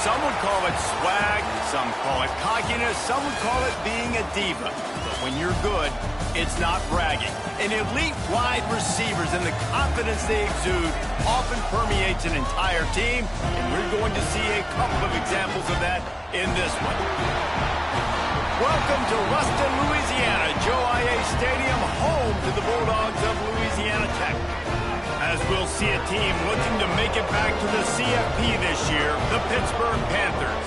Some would call it swag, some call it cockiness, some would call it being a diva. But when you're good, it's not bragging. And elite wide receivers and the confidence they exude often permeates an entire team, and we're going to see a couple of examples of that in this one. Welcome to Ruston, Louisiana, Joe I.A. Stadium, home to the Bulldogs of Louisiana Tech. As we'll see a team looking to make it back to the CFP this year, the Pittsburgh Panthers.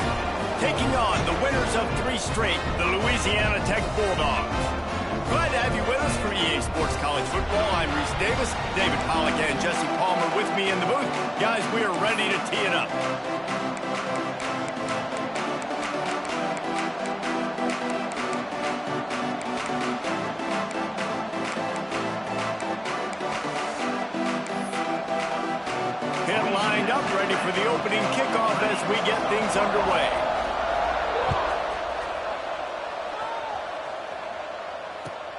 Taking on the winners of 3 straight, the Louisiana Tech Bulldogs. Glad to have you with us for EA Sports College Football. I'm Reese Davis, David Pollack and Jesse Palmer with me in the booth. Guys, we are ready to tee it up. Lined up, ready for the opening kickoff as we get things underway.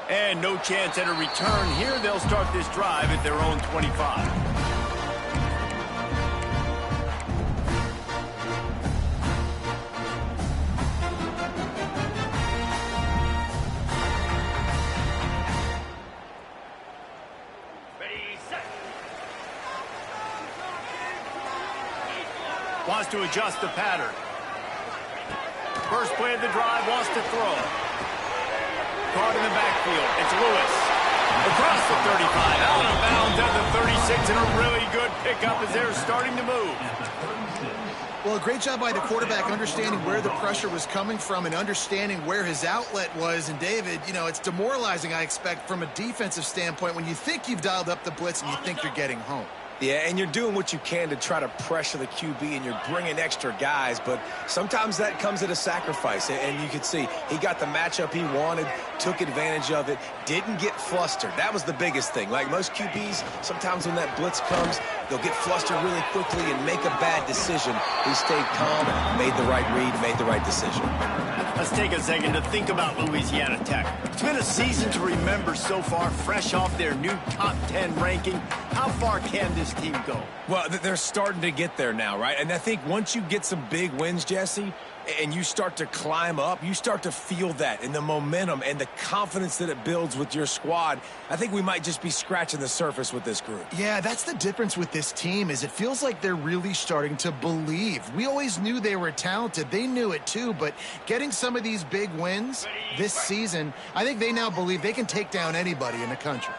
And no chance at a return here. They'll start this drive at their own 25. Wants to adjust the pattern. First play of the drive, wants to throw. Caught in the backfield. It's Lewis. Across the 35, out of bounds at the 36, and a really good pickup as they're starting to move. Well, a great job by the quarterback understanding where the pressure was coming from and understanding where his outlet was. And, David, you know, it's demoralizing, I expect, from a defensive standpoint when you think you've dialed up the blitz and you think you're getting home. Yeah, and you're doing what you can to try to pressure the QB, and you're bringing extra guys, but sometimes that comes at a sacrifice, and you can see he got the matchup he wanted, took advantage of it, didn't get flustered. That was the biggest thing. Like most QBs, sometimes when that blitz comes, they'll get flustered really quickly and make a bad decision. He stayed calm, made the right read, made the right decision. Let's take a second to think about Louisiana Tech. It's been a season to remember so far, fresh off their new top 10 ranking. How far can this team go? Well, they're starting to get there now, right? And I think once you get some big wins, Jesse, and you start to climb up, you start to feel that and the momentum and the confidence that it builds with your squad. I think we might just be scratching the surface with this group. Yeah, that's the difference with this team is it feels like they're really starting to believe. We always knew they were talented. They knew it too, but getting some of these big wins this season, I think they now believe they can take down anybody in the country.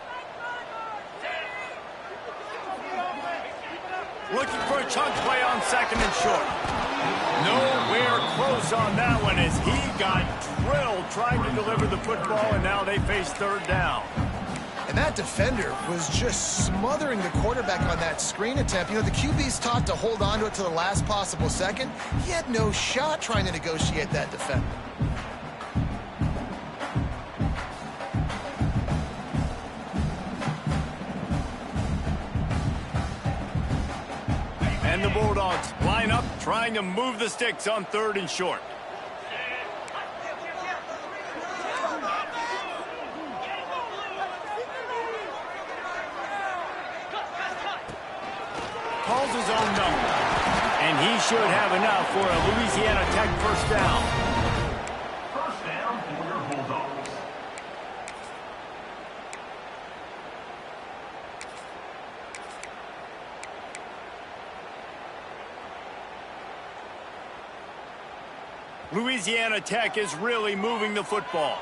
Looking for a chunk play on second and short. Nowhere close on that one as he got drilled trying to deliver the football, and now they face third down. And that defender was just smothering the quarterback on that screen attempt. You know, the QB's taught to hold on to it to the last possible second. He had no shot trying to negotiate that defender. And the Bulldogs line up, trying to move the sticks on third and short. Calls his own number. And he should have enough for a Louisiana Tech first down. First down for your Bulldogs. Louisiana Tech is really moving the football.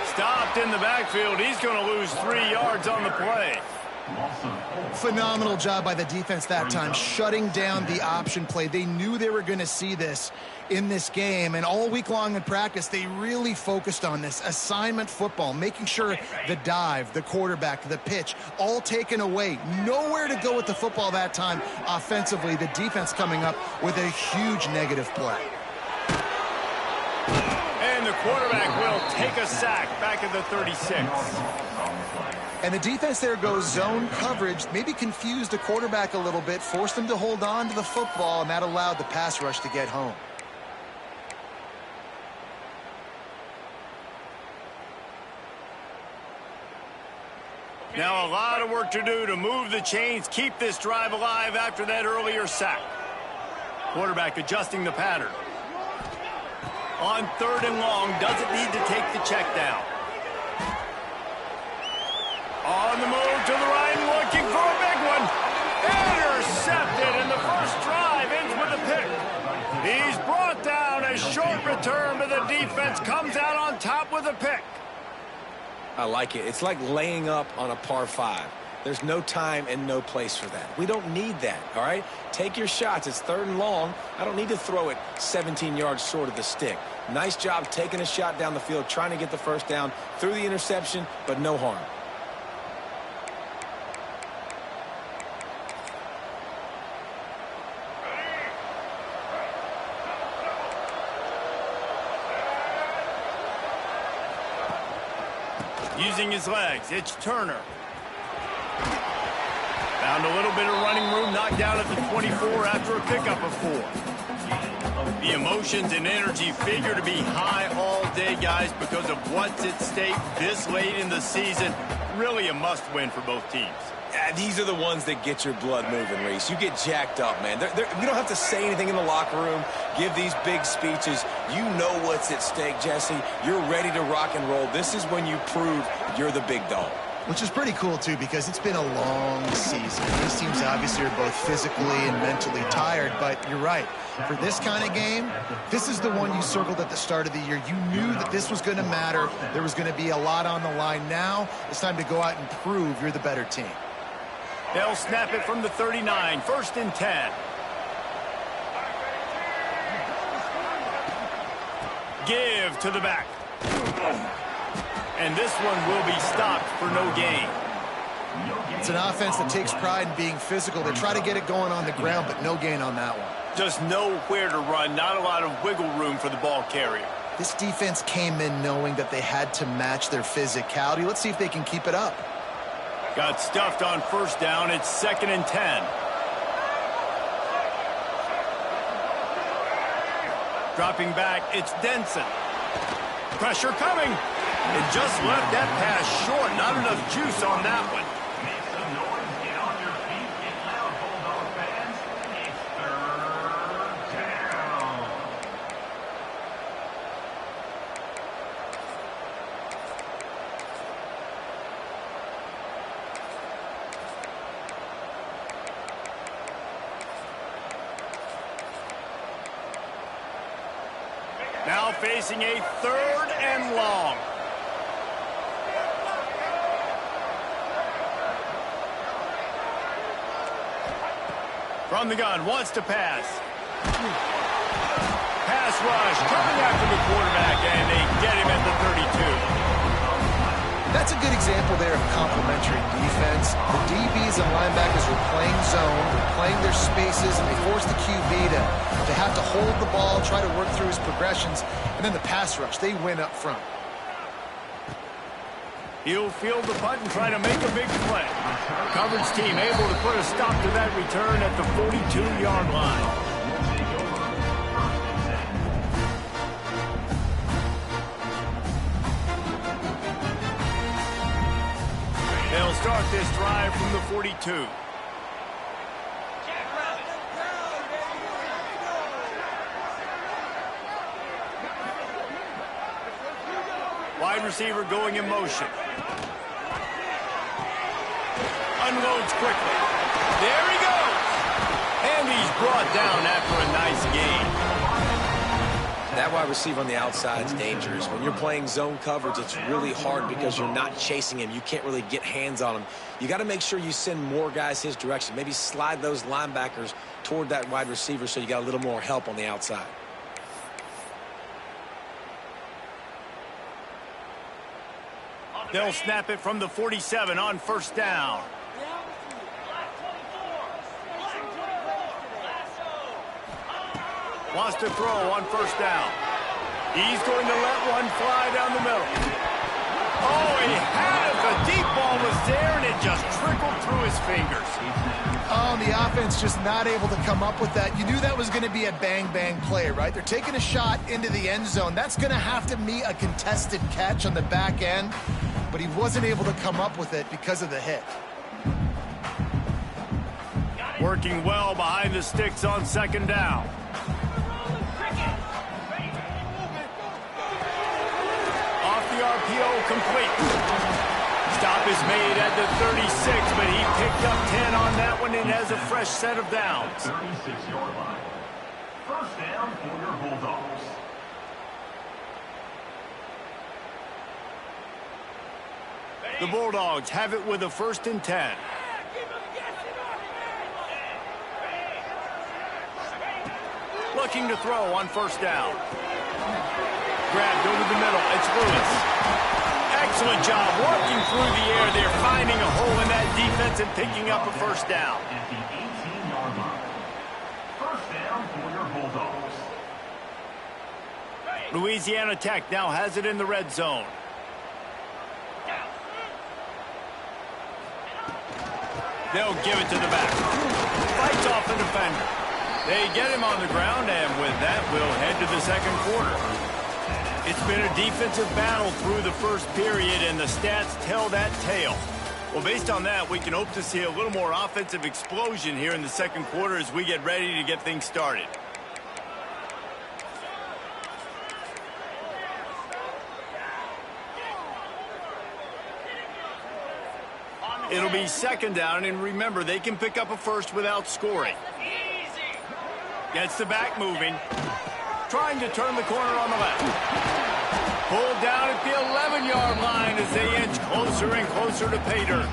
Stopped in the backfield. He's going to lose 3 yards on the play. Phenomenal job by the defense that time, shutting down the option play. They knew they were going to see this in this game, and all week long in practice, they really focused on this assignment football, making sure the dive, the quarterback, the pitch, all taken away. Nowhere to go with the football that time offensively. The defense coming up with a huge negative play. And the quarterback will take a sack back at the 36. And the defense there goes zone coverage, maybe confused the quarterback a little bit, forced him to hold on to the football, and that allowed the pass rush to get home. Now a lot of work to do to move the chains, keep this drive alive after that earlier sack. Quarterback adjusting the pattern. On 3rd and long, doesn't need to take the check down. On the move to the right, looking for a big one. Intercepted, and the first drive ends with a pick. He's brought down. A short return, but the defense comes out on top with a pick. I like it. It's like laying up on a par 5. There's no time and no place for that. We don't need that, all right? Take your shots. It's 3rd and long. I don't need to throw it 17 yards short of the stick. Nice job taking a shot down the field, trying to get the first down through the interception, but no harm. Using his legs, it's Turner. Found a little bit of running room, knocked down at the 24 after a pickup of 4. The emotions and energy figure to be high all day, guys, because of what's at stake this late in the season. Really a must-win for both teams. These are the ones that get your blood moving, Reese. You get jacked up, man. We don't have to say anything in the locker room, give these big speeches. You know what's at stake, Jesse. You're ready to rock and roll. This is when you prove you're the big dog. Which is pretty cool, too, because it's been a long season. These teams obviously are both physically and mentally tired, but you're right. For this kind of game, this is the one you circled at the start of the year. You knew that this was going to matter. There was going to be a lot on the line. Now it's time to go out and prove you're the better team. They'll snap it from the 39, 1st and 10. Give to the back. And this one will be stopped for no gain. It's an offense that takes pride in being physical. They try to get it going on the ground, but no gain on that one. Just nowhere to run, not a lot of wiggle room for the ball carrier. This defense came in knowing that they had to match their physicality. Let's see if they can keep it up. Got stuffed on 1st down. It's 2nd and 10. Dropping back, it's Denson. Pressure coming. And just left that pass short. Not enough juice on that one. Make some noise. Get on your feet. Get loud, Bulldog fans. It's 3rd down. Now facing a 3rd and long. From the gun, wants to pass. Pass rush, coming after the quarterback, and they get him at the 32. That's a good example there of complementary defense. The DBs and linebackers were playing zone, they're playing their spaces, and they forced the QB to have to hold the ball, try to work through his progressions, and then the pass rush, they win up front. He'll field the punt and try to make a big play. Coverage team able to put a stop to that return at the 42-yard line. They'll start this drive from the 42. Wide receiver going in motion. Unloads quickly. There he goes. And he's brought down after a nice gain. That wide receiver on the outside is dangerous. When you're playing zone coverage, it's really hard because you're not chasing him. You can't really get hands on him. You got to make sure you send more guys his direction. Maybe slide those linebackers toward that wide receiver so you got a little more help on the outside. They'll snap it from the 47 on 1st down. Wants to throw on 1st down. He's going to let one fly down the middle. Oh, he has. The deep ball was there, and it just trickled through his fingers. Oh, and the offense just not able to come up with that. You knew that was going to be a bang-bang play, right? They're taking a shot into the end zone. That's going to have to be a contested catch on the back end. but he wasn't able to come up with it because of the hit. Working well behind the sticks on second down. Off the RPO, complete. Stop is made at the 36, but he picked up 10 on that one and has a fresh set of downs. 36-yard line. First down for your Bulldogs. The Bulldogs have it with a 1st and 10. Looking to throw on 1st down. Grabbed over the middle. It's Lewis. Excellent job working through the air. They're finding a hole in that defense and picking up a 1st down. At the 18-yard line. First down for your Bulldogs. Louisiana Tech now has it in the red zone. They'll give it to the back. Fights off the defender. They get him on the ground, and with that, we'll head to the second quarter. It's been a defensive battle through the first period, and the stats tell that tale. Well, based on that, we can hope to see a little more offensive explosion here in the second quarter as we get ready to get things started. It'll be second down, and remember, they can pick up a first without scoring. Gets the back moving. Trying to turn the corner on the left. Pulled down at the 11-yard line as they inch closer and closer to pay dirt.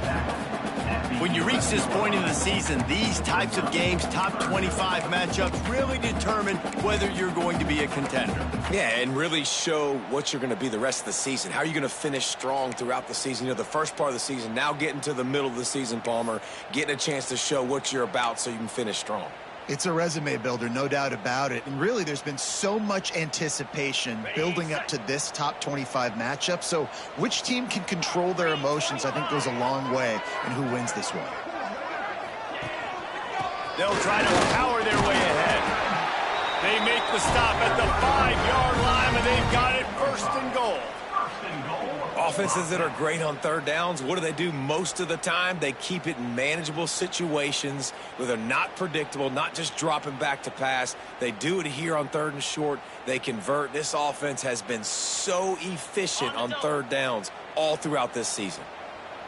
When you reach this point in the season, these types of games, top 25 matchups, really determine whether you're going to be a contender. Yeah, and really show what you're going to be the rest of the season. How are you going to finish strong throughout the season? You know, the first part of the season, now getting to the middle of the season, Palmer, getting a chance to show what you're about so you can finish strong. It's a resume builder, no doubt about it. And really, there's been so much anticipation building up to this top 25 matchup. So which team can control their emotions, I think, goes a long way in who wins this one. They'll try to power their way ahead. They make the stop at the 5-yard line, and they've got it 1st and goal. Offenses that are great on third downs, what do? Most of the time, they keep it in manageable situations where they're not predictable, not just dropping back to pass. They do it here on 3rd and short. They convert. This offense has been so efficient on third downs all throughout this season.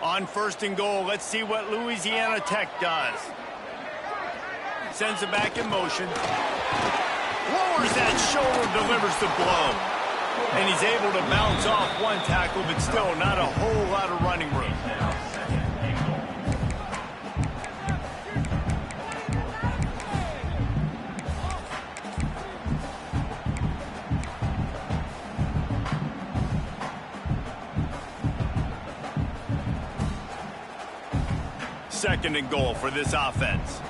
On 1st and goal, let's see what Louisiana Tech does. Sends it back in motion. Lowers that shoulder, delivers the blow. And he's able to bounce off one tackle, but still not a whole lot of running room. Second and goal for this offense.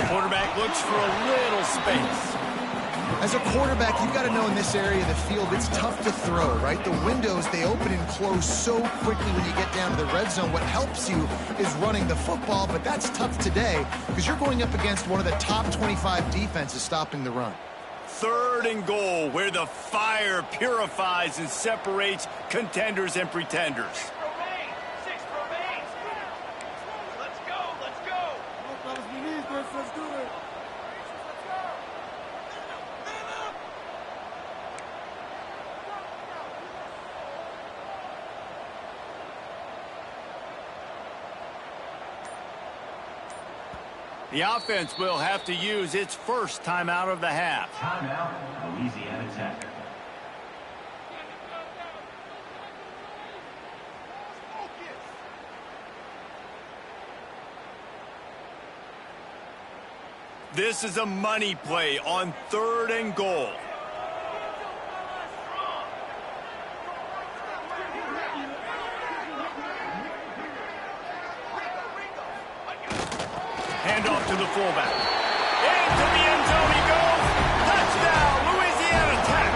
Quarterback looks for a little space. As a quarterback, you've got to know in this area of the field, it's tough to throw, right? The windows, they open and close so quickly when you get down to the red zone. What helps you is running the football, but that's tough today because you're going up against one of the top 25 defenses stopping the run. 3rd and goal, where the fire purifies and separates contenders and pretenders. The offense will have to use its first timeout of the half. Timeout, Louisiana Tech. This is a money play on 3rd and goal. Handoff to the fullback. Into the end zone he goes. Touchdown, Louisiana Tech.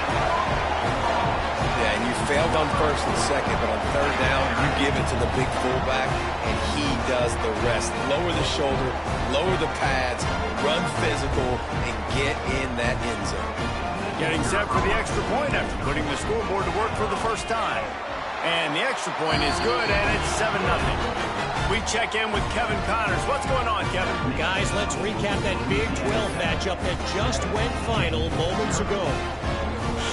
Yeah, and you failed on 1st and 2nd, but on 3rd down, you give it to the big fullback, and he does the rest. Lower the shoulder, lower the pads, run physical, and get in that end zone. Getting set for the extra point after putting the scoreboard to work for the first time. And the extra point is good, and it's 7-0. We check in with Kevin Connors. What's going on, Kevin? Guys, let's recap that Big 12 matchup that just went final moments ago.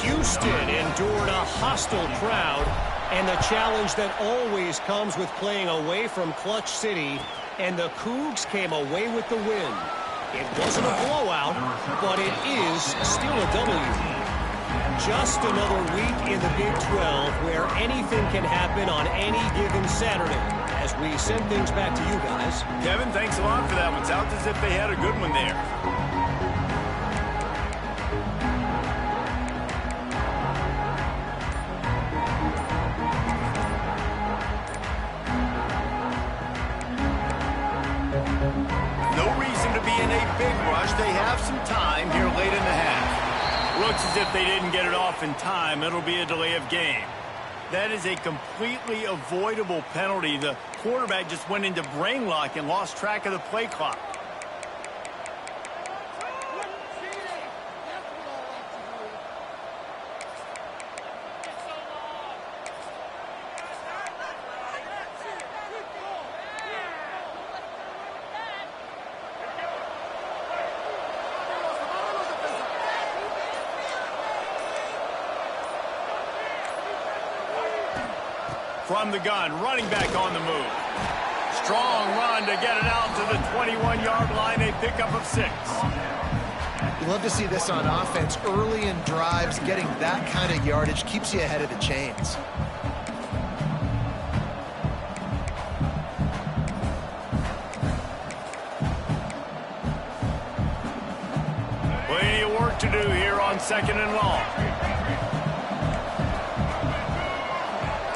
Houston endured a hostile crowd and the challenge that always comes with playing away from Clutch City, and the Cougs came away with the win. It wasn't a blowout, but it is still a W. Just another week in the Big 12 where anything can happen on any given Saturday. As we send things back to you guys. Kevin, thanks a lot for that one. Sounds as if they had a good one there. No reason to be in a big rush. They have some time here late in the half. Looks as if they didn't get it off in time. It'll be a delay of game. That is a completely avoidable penalty. The quarterback just went into brain lock and lost track of the play clock. From the gun, running back on the move. Strong run to get it out to the 21-yard line, a pickup of 6. You love to see this on offense. Early in drives, getting that kind of yardage keeps you ahead of the chains. Plenty of work to do here on 2nd and long.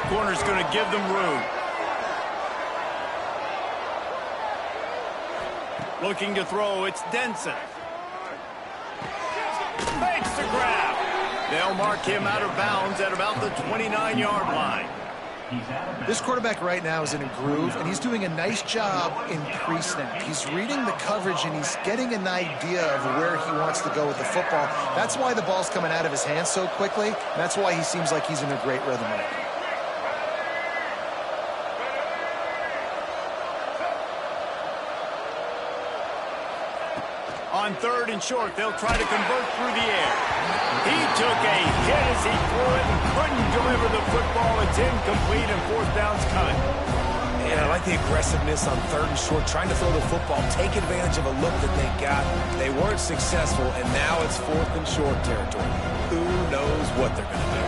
Corner's going to give them room. Looking to throw, it's Denson. Makes the grab. They'll mark him out of bounds at about the 29-yard line. This quarterback right now is in a groove, and he's doing a nice job in pre-snap. He's reading the coverage, and he's getting an idea of where he wants to go with the football. That's why the ball's coming out of his hands so quickly. That's why he seems like he's in a great rhythm right now. On 3rd and short, they'll try to convert through the air. He took a hit as he threw it and couldn't deliver the football. It's incomplete and 4th down's cut. Yeah, I like the aggressiveness on 3rd and short, trying to throw the football, take advantage of a look that they got. They weren't successful, and now it's 4th and short territory. Who knows what they're going to do?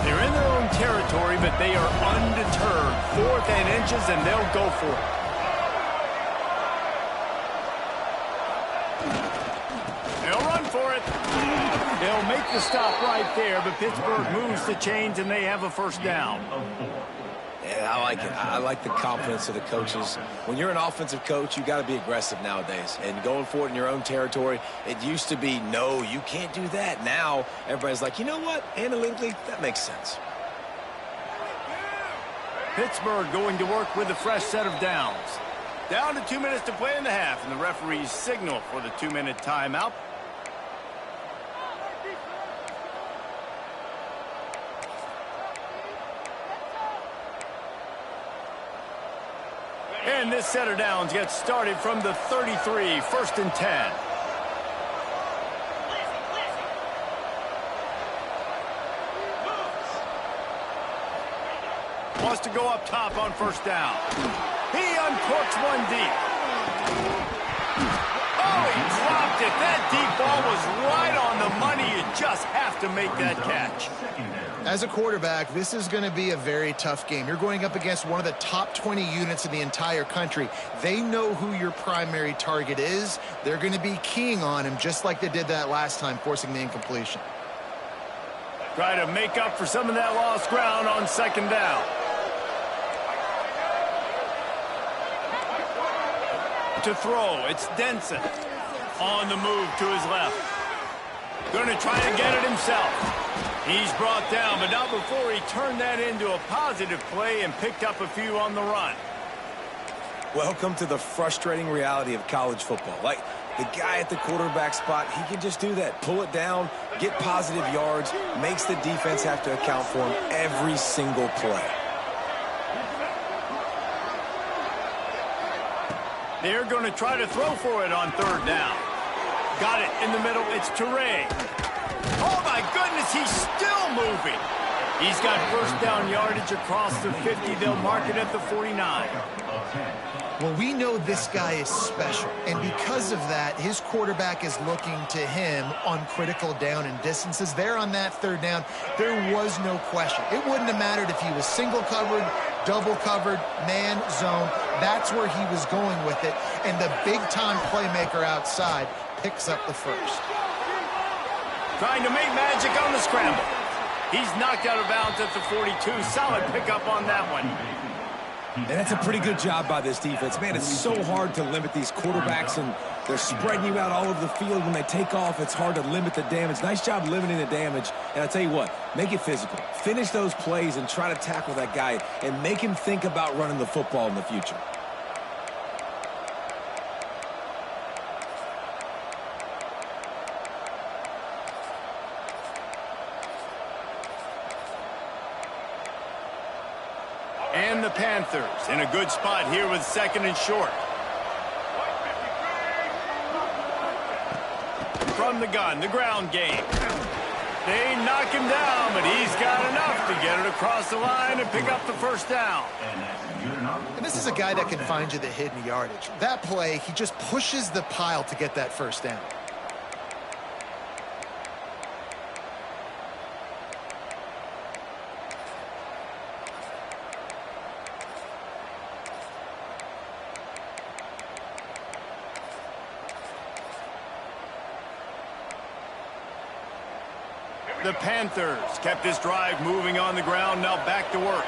They're in their own territory, but they are undeterred. 4th and inches, and they'll go for it. They'll make the stop right there, but Pittsburgh moves the chains, and they have a 1st down. Yeah, I like it. I like the confidence of the coaches. When you're an offensive coach, you got to be aggressive nowadays. And going for it in your own territory, it used to be, no, you can't do that. Now, everybody's like, you know what? Analytically, that makes sense. Pittsburgh going to work with a fresh set of downs. Down to 2 minutes to play in the half, and the referees signal for the 2-minute timeout. And this set of downs gets started from the 33, 1st and 10. Wants to go up top on 1st down. He uncorks one deep. Oh, he dropped it. That deep ball was right on the money. You just have to make that catch. As a quarterback, this is going to be a very tough game. You're going up against one of the top 20 units in the entire country. They know who your primary target is. They're going to be keying on him just like they did that last time, forcing the incompletion. Try to make up for some of that lost ground on 2nd down. To throw, it's Denson. On the move to his left. Going to try to get it himself. He's brought down, but not before he turned that into a positive play and picked up a few on the run. Welcome to the frustrating reality of college football. Like, The guy at the quarterback spot, he can just do that. Pull it down, get positive yards, makes the defense have to account for him every single play. They're going to try to throw for it on third down. Got it in the middle. It's Toure. Oh, my goodness, he's still moving. He's got first down yardage across the 50. They'll mark it at the 49. Well, we know this guy is special, and because of that, his quarterback is looking to him on critical down and distances. There on that third down, there was no question. It wouldn't have mattered if he was single covered, double covered, man, zone. That's where he was going with it, and the big-time playmaker outside picks up the first. Trying to make magic on the scramble. He's knocked out of bounds at the 42. Solid pickup on that one. And that's a pretty good job by this defense. Man, it's so hard to limit these quarterbacks, and they're spreading you out all over the field. When they take off, it's hard to limit the damage. Nice job limiting the damage. And I tell you what, make it physical. Finish those plays and try to tackle that guy and make him think about running the football in the future. And the Panthers in a good spot here with second and short. From the gun, the ground game. They knock him down, but he's got enough to get it across the line and pick up the first down. And this is a guy that can find you the hidden yardage. That play, he just pushes the pile to get that first down. The Panthers kept this drive moving on the ground, now back to work.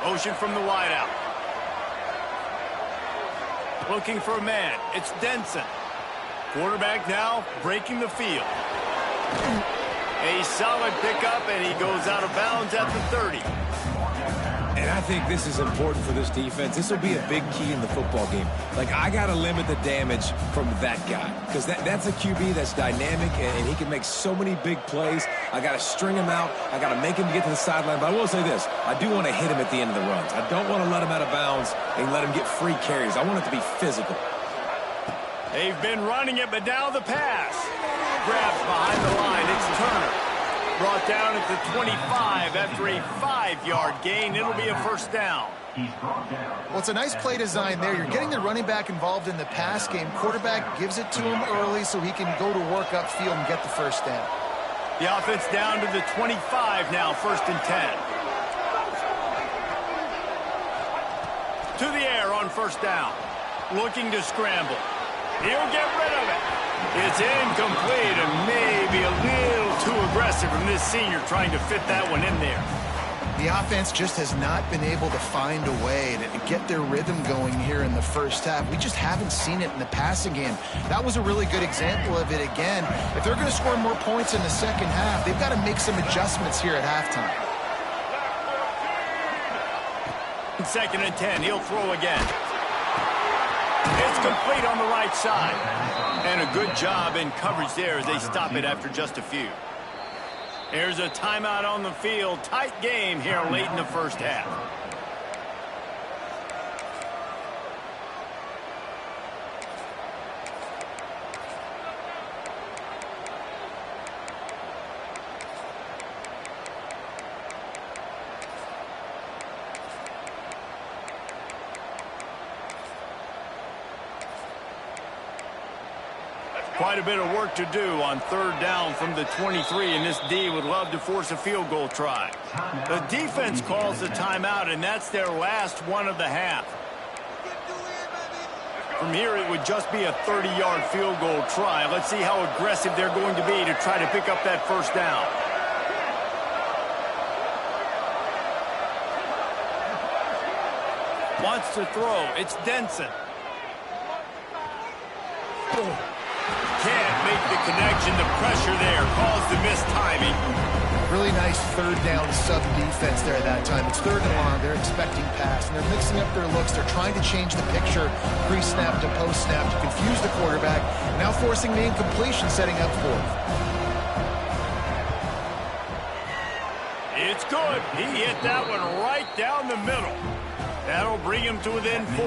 Motion from the wideout. Looking for a man. It's Denson. Quarterback now breaking the field. A solid pickup, and he goes out of bounds at the 30. And I think this is important for this defense. This will be a big key in the football game. Like, I got to limit the damage from that guy because that's a QB that's dynamic, and he can make so many big plays. I got to string him out. I got to make him get to the sideline. But I will say this. I do want to hit him at the end of the runs. I don't want to let him out of bounds and let him get free carries. I want it to be physical. They've been running it, but now the pass. Grabs behind the line. It's Turner. Brought down at the 25 after a 5-yard gain. It'll be a first down. Well, it's a nice play design there. You're getting the running back involved in the pass game. Quarterback gives it to him early so he can go to work upfield and get the first down. The offense down to the 25 now, first and 10. To the air on first down. Looking to scramble. He'll get rid of it. It's incomplete and maybe a little too aggressive from this senior trying to fit that one in there. The offense just has not been able to find a way to get their rhythm going here in the first half. We just haven't seen it in the passing game. That was a really good example of it again. If they're going to score more points in the second half, they've got to make some adjustments here at halftime. Second and 10, he'll throw again. It's complete on the right side. And a good job in coverage there as they stop it after just a few. There's a timeout on the field. Tight game here late in the first half. Quite a bit of work to do on third down from the 23, and this D would love to force a field goal try. The defense calls the timeout, and that's their last one of the half. From here, it would just be a 30-yard field goal try. Let's see how aggressive they're going to be to try to pick up that first down. Wants to throw. It's Denson. Can't make the connection. The pressure there caused the missed timing. Really nice third down sub defense there at that time. It's third and long. They're expecting pass, and they're mixing up their looks. They're trying to change the picture pre-snap to post-snap to confuse the quarterback, now forcing the incompletion, setting up fourth. It's good. He hit that one right down the middle. That'll bring him to within 4.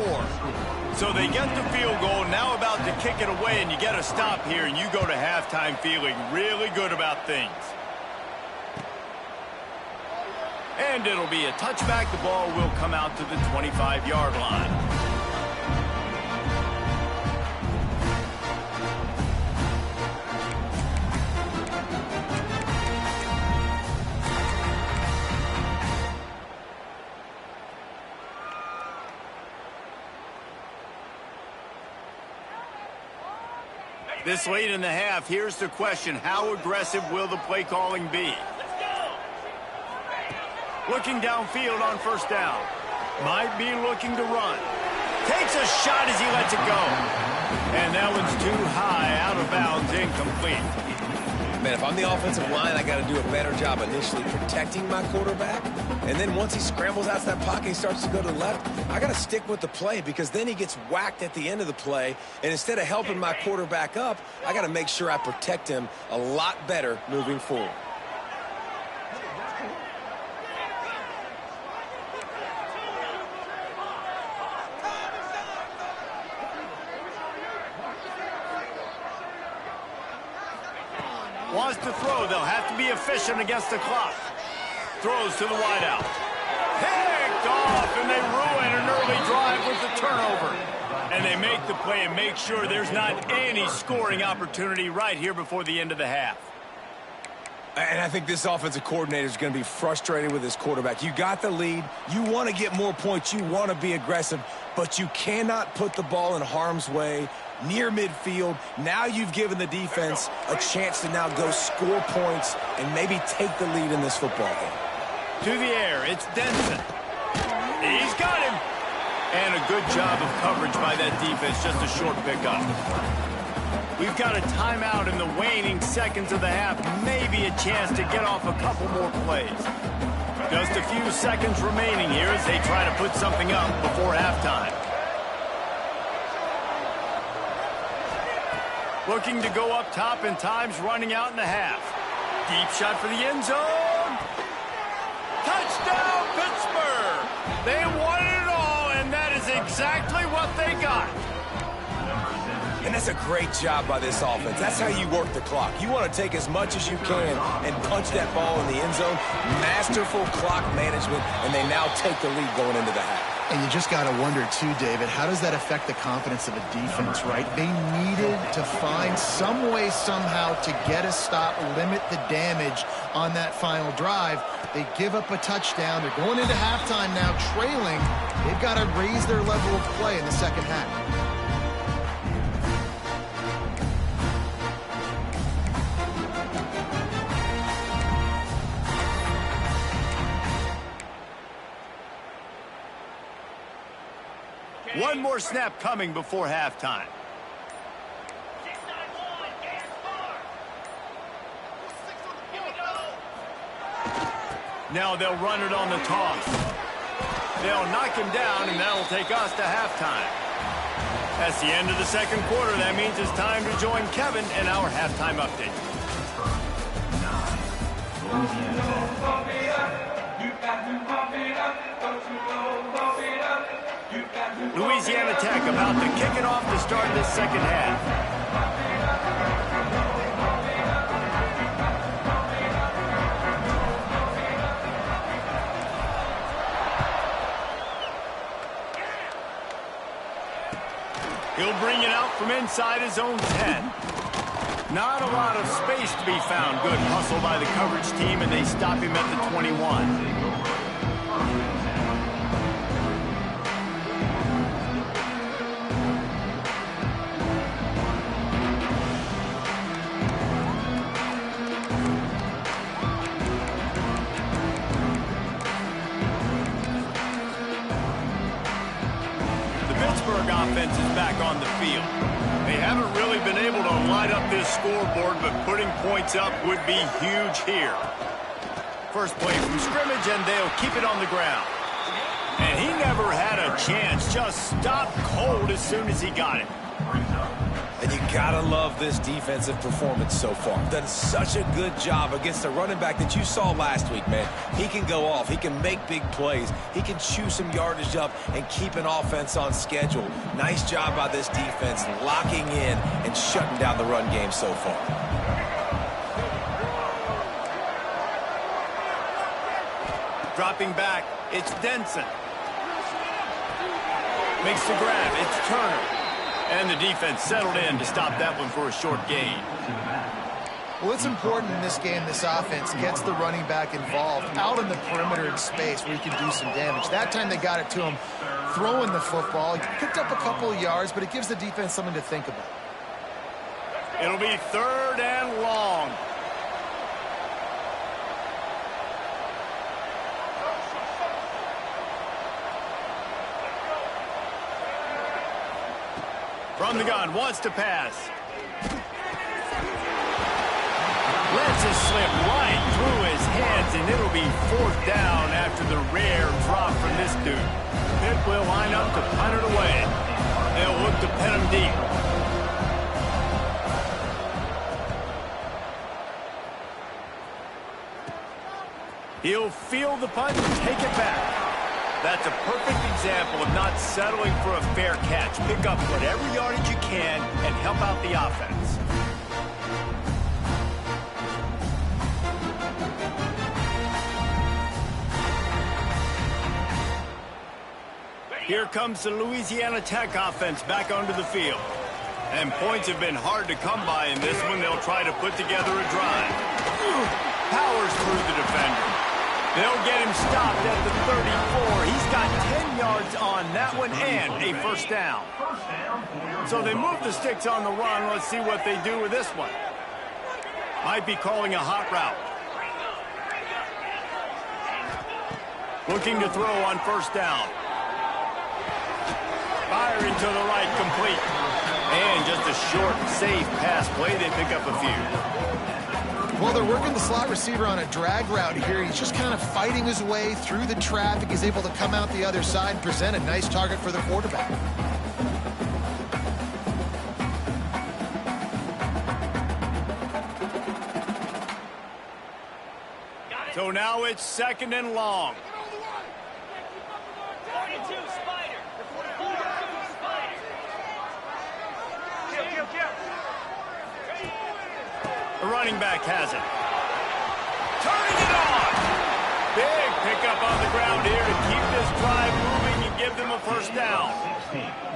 So they get the field goal, now about to kick it away, and you get a stop here, and you go to halftime feeling really good about things. And it'll be a touchback. The ball will come out to the 25-yard line. This late in the half, here's the question. How aggressive will the play calling be? Looking downfield on first down. Might be looking to run. Takes a shot as he lets it go. And that one's too high, out of bounds, incomplete. Man, if I'm the offensive line, I got to do a better job initially protecting my quarterback. And then once he scrambles out of that pocket, he starts to go to the left, I got to stick with the play because then he gets whacked at the end of the play. And instead of helping my quarterback up, I got to make sure I protect him a lot better moving forward. Wants to throw. They'll have to be efficient against the clock. Throws to the wideout. Picked off, and they ruin an early drive with the turnover. And they make the play and make sure there's not any scoring opportunity right here before the end of the half. And I think this offensive coordinator is going to be frustrated with his quarterback. You got the lead. You want to get more points. You want to be aggressive. But you cannot put the ball in harm's way near midfield. Now you've given the defense a chance to now go score points and maybe take the lead in this football game. To the air, it's Denson. He's got him. And a good job of coverage by that defense, just a short pickup. We've got a timeout in the waning seconds of the half. Maybe a chance to get off a couple more plays. Just a few seconds remaining here as they try to put something up before halftime. Looking to go up top, and time's running out in the half. Deep shot for the end zone. Touchdown, Pittsburgh! They wanted it all, and that is exactly what they got. And that's a great job by this offense. That's how you work the clock. You want to take as much as you can and punch that ball in the end zone. Masterful clock management, and they now take the lead going into the half. And you just got to wonder, too, David, how does that affect the confidence of a defense, right? They needed to find some way somehow to get a stop, limit the damage on that final drive. They give up a touchdown. They're going into halftime now trailing. They've got to raise their level of play in the second half. One more snap coming before halftime. Now they'll run it on the toss. They'll knock him down, and that'll take us to halftime. That's the end of the second quarter. That means it's time to join Kevin in our halftime update. Louisiana Tech about to kick it off to start this second half. He'll bring it out from inside his own 10. Not a lot of space to be found. Good hustle by the coverage team, and they stop him at the 21. Offense is back on the field. They haven't really been able to light up this scoreboard, but putting points up would be huge here. first play from scrimmage, and they'll keep it on the ground. And he never had a chance, just stopped cold as soon as he got it. And you gotta love this defensive performance so far. Done such a good job against the running back that you saw last week, man. He can go off. He can make big plays. He can chew some yardage up and keep an offense on schedule. Nice job by this defense locking in and shutting down the run game so far. Dropping back, it's Denson. Makes the grab, it's Turner. And the defense settled in to stop that one for a short gain. Well, it's important in this game this offense gets the running back involved out in the perimeter in space where he can do some damage. That time they got it to him throwing the football. He picked up a couple of yards, but it gives the defense something to think about. It'll be 3rd and long. From the gun, wants to pass. Lets it slip right through his hands, and it'll be 4th down after the rare drop from this dude. Pitt will line up to punt it away. They'll look to pin him deep. He'll field the punt and take it back. That's a perfect example of not settling for a fair catch. Pick up whatever yardage you can and help out the offense. Here comes the Louisiana Tech offense back onto the field. And points have been hard to come by in this one. They'll try to put together a drive. Powers through the defender. They'll get him stopped at the 34. He's got 10 yards on that one and a 1st down. So they move the sticks on the run. Let's see what they do with this one. Might be calling a hot route. Looking to throw on 1st down. Firing to the right, complete. And just a short, safe pass play. They pick up a few. Well, they're working the slot receiver on a drag route here. He's just kind of fighting his way through the traffic. He's able to come out the other side and present a nice target for the quarterback. So now it's 2nd and long. The running back has it. Turning it on. Big pickup on the ground here to keep this drive moving and give them a 1st down.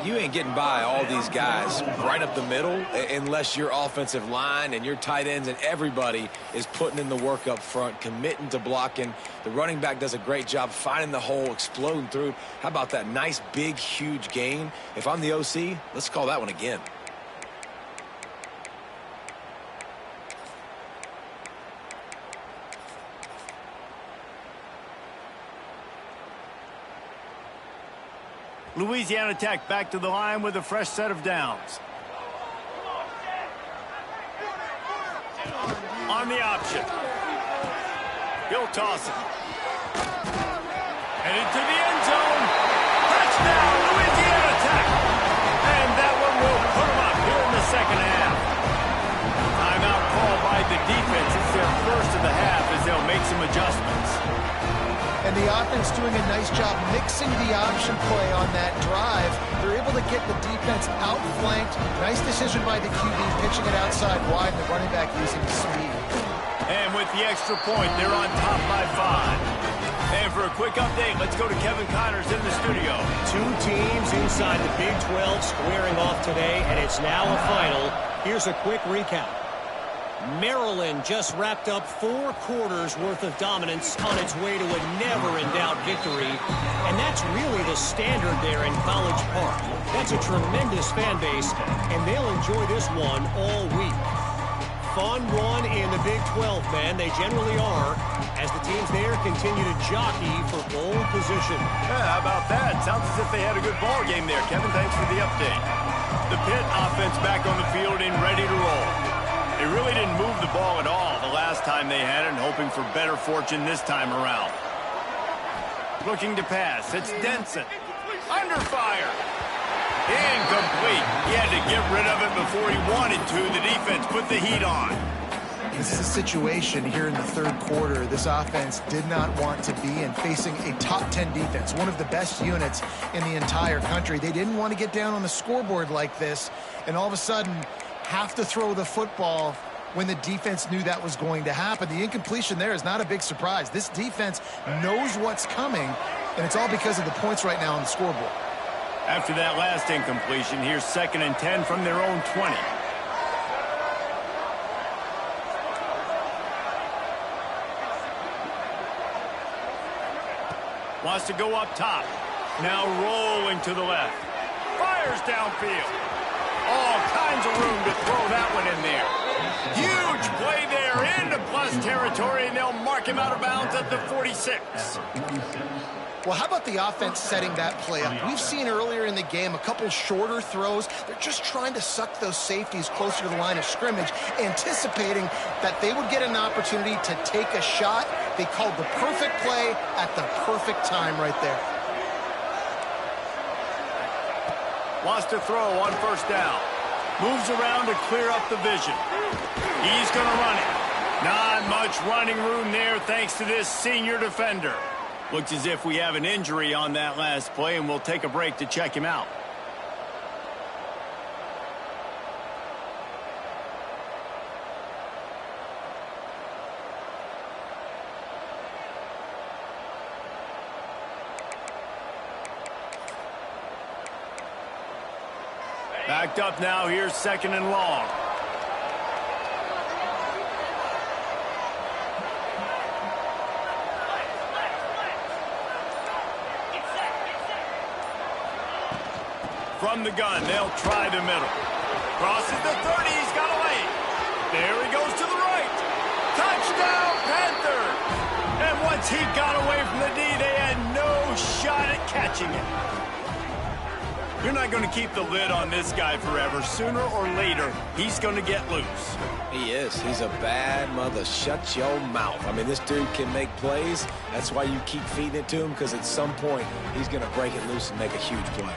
You ain't getting by all these guys right up the middle unless your offensive line and your tight ends and everybody is putting in the work up front, committing to blocking. The running back does a great job finding the hole, exploding through. How about that nice, big, huge gain? If I'm the OC, let's call that one again. Louisiana Tech back to the line with a fresh set of downs. On the option. He'll toss it. And into the end zone. Touchdown, Louisiana Tech. And that one will put them up here in the 2nd half. Timeout called by the defense. It's their 1st of the half as they'll make some adjustments. And the offense doing a nice job mixing the option play on that drive. They're able to get the defense outflanked. Nice decision by the QB, pitching it outside wide, and the running back using his speed. And with the extra point, they're on top by 5. And for a quick update, let's go to Kevin Connors in the studio. 2 teams inside the Big 12 squaring off today, and it's now a final. Here's a quick recap. Maryland just wrapped up 4 quarters worth of dominance on its way to a never-in-doubt victory. And that's really the standard there in College Park. That's a tremendous fan base, and they'll enjoy this one all week. Fun one in the Big 12, man. They generally are, as the teams there continue to jockey for pole position. Yeah, how about that? Sounds as if they had a good ball game there. Kevin, thanks for the update. The Pitt offense back on the field and ready to roll. They really didn't move the ball at all the last time they had it, and hoping for better fortune this time around. Looking to pass. It's Denson. Under fire. Incomplete. He had to get rid of it before he wanted to. The defense put the heat on. This is a situation here in the third quarter this offense did not want to be in, facing a top 10 defense, one of the best units in the entire country. They didn't want to get down on the scoreboard like this and all of a sudden have to throw the football when the defense knew that was going to happen. The incompletion there is not a big surprise. This defense knows what's coming, and it's all because of the points right now on the scoreboard. After that last incompletion, here's 2nd and 10 from their own 20. Wants to go up top. Now rolling to the left. Fires downfield. All kinds of room to throw that one in there. Huge play there into plus territory, and they'll mark him out of bounds at the 46. Well, how about the offense setting that play up? We've seen earlier in the game a couple shorter throws. They're just trying to suck those safeties closer to the line of scrimmage, anticipating that they would get an opportunity to take a shot. They called the perfect play at the perfect time right there. Wants to throw on 1st down. Moves around to clear up the vision. He's going to run it. Not much running room there thanks to this senior defender. Looks as if we have an injury on that last play, and we'll take a break to check him out. Backed up now. Here's 2nd and long. From the gun, they'll try the middle. Crosses the 30, he's got a lane. There he goes to the right. Touchdown, Panthers! And once he got away from the D, they had no shot at catching it. You're not going to keep the lid on this guy forever. Sooner or later, he's going to get loose. He is. He's a bad mother. Shut your mouth. I mean, this dude can make plays. That's why you keep feeding it to him, because at some point, he's going to break it loose and make a huge play.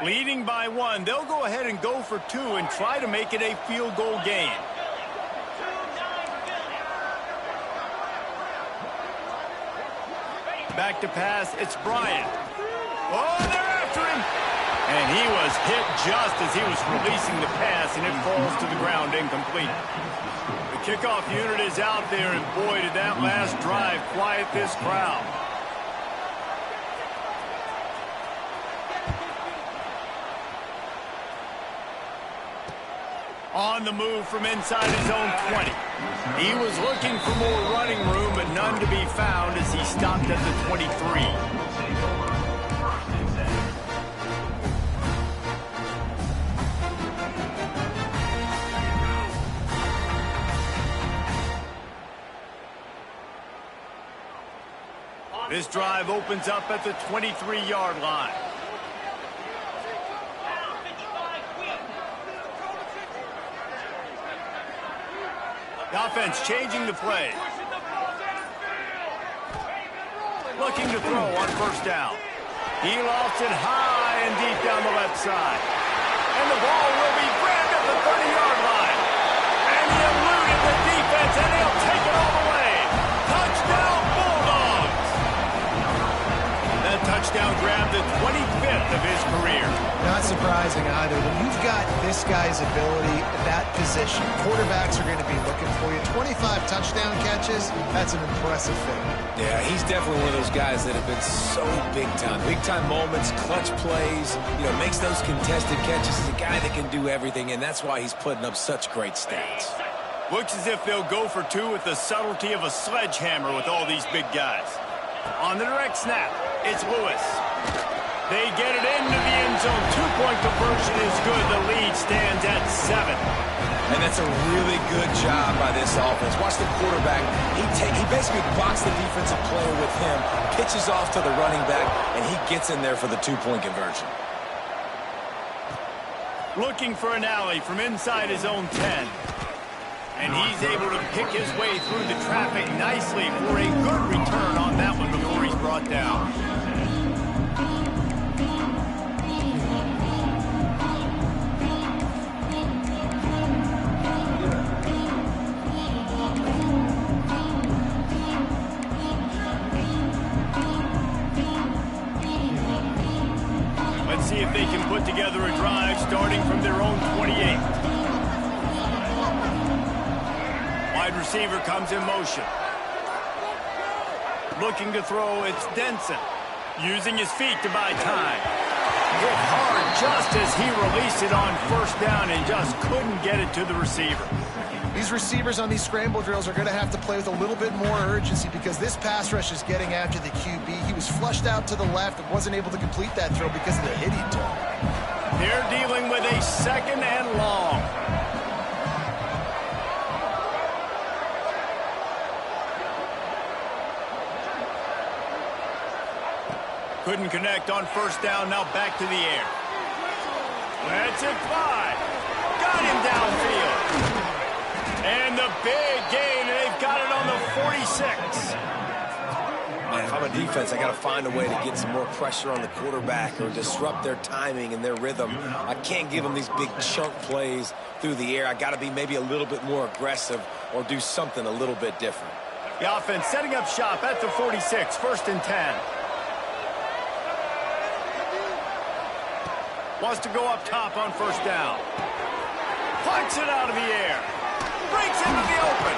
Leading by 1, they'll go ahead and go for 2 and try to make it a field goal game. Back to pass, it's Bryant. Oh, they're after him! And he was hit just as he was releasing the pass, and it falls to the ground incomplete. The kickoff unit is out there, and boy, did that last drive quiet this crowd. On the move from inside his own 20. He was looking for more running room, but none to be found as he stopped at the 23. This drive opens up at the 23-yard line. The offense changing the play. Looking to throw on 1st down. He lofts it high and deep down the left side. And the ball will be grabbed at the 30-yard line. And he eluded the defense, and he'll take it all the way. Touchdown, Bulldogs! That touchdown grabbed the 25th of his career. Not surprising either. When you've got this guy's ability at that position, quarterbacks are going to be looking for you. 25 touchdown catches, that's an impressive thing. Yeah, he's definitely one of those guys that have been so big time. Big time moments, clutch plays, makes those contested catches. He's a guy that can do everything, and that's why he's putting up such great stats. Looks as if they'll go for 2 with the subtlety of a sledgehammer with all these big guys. On the direct snap, it's Lewis. They get it into the end zone. 2-point conversion is good. The lead stands at 7. And that's a really good job by this offense. Watch the quarterback. He basically boxed the defensive player with him, pitches off to the running back, and he gets in there for the two-point conversion. Looking for an alley from inside his own 10. And he's able to pick his way through the traffic nicely for a good return on that one before he's brought down. Let's see if they can put together a drive starting from their own 28. Wide receiver comes in motion. Looking to throw, it's Denson. Using his feet to buy time. Hit hard just as he released it on first down and just couldn't get it to the receiver. These receivers on these scramble drills are going to have to play with a little bit more urgency because this pass rush is getting after the QB. He was flushed out to the left and wasn't able to complete that throw because of the hit he took. They're dealing with a second and long. Couldn't connect on first down, now back to the air. Lets it fly. Got him downfield. And the big gain, and they've got it on the 46. Man, if I'm a defense, I got to find a way to get some more pressure on the quarterback or disrupt their timing and their rhythm. I can't give them these big chunk plays through the air. I got to be maybe a little bit more aggressive or do something a little bit different. The offense setting up shop at the 46, first and 10. Wants to go up top on first down. Plucks it out of the air. Breaks into the open.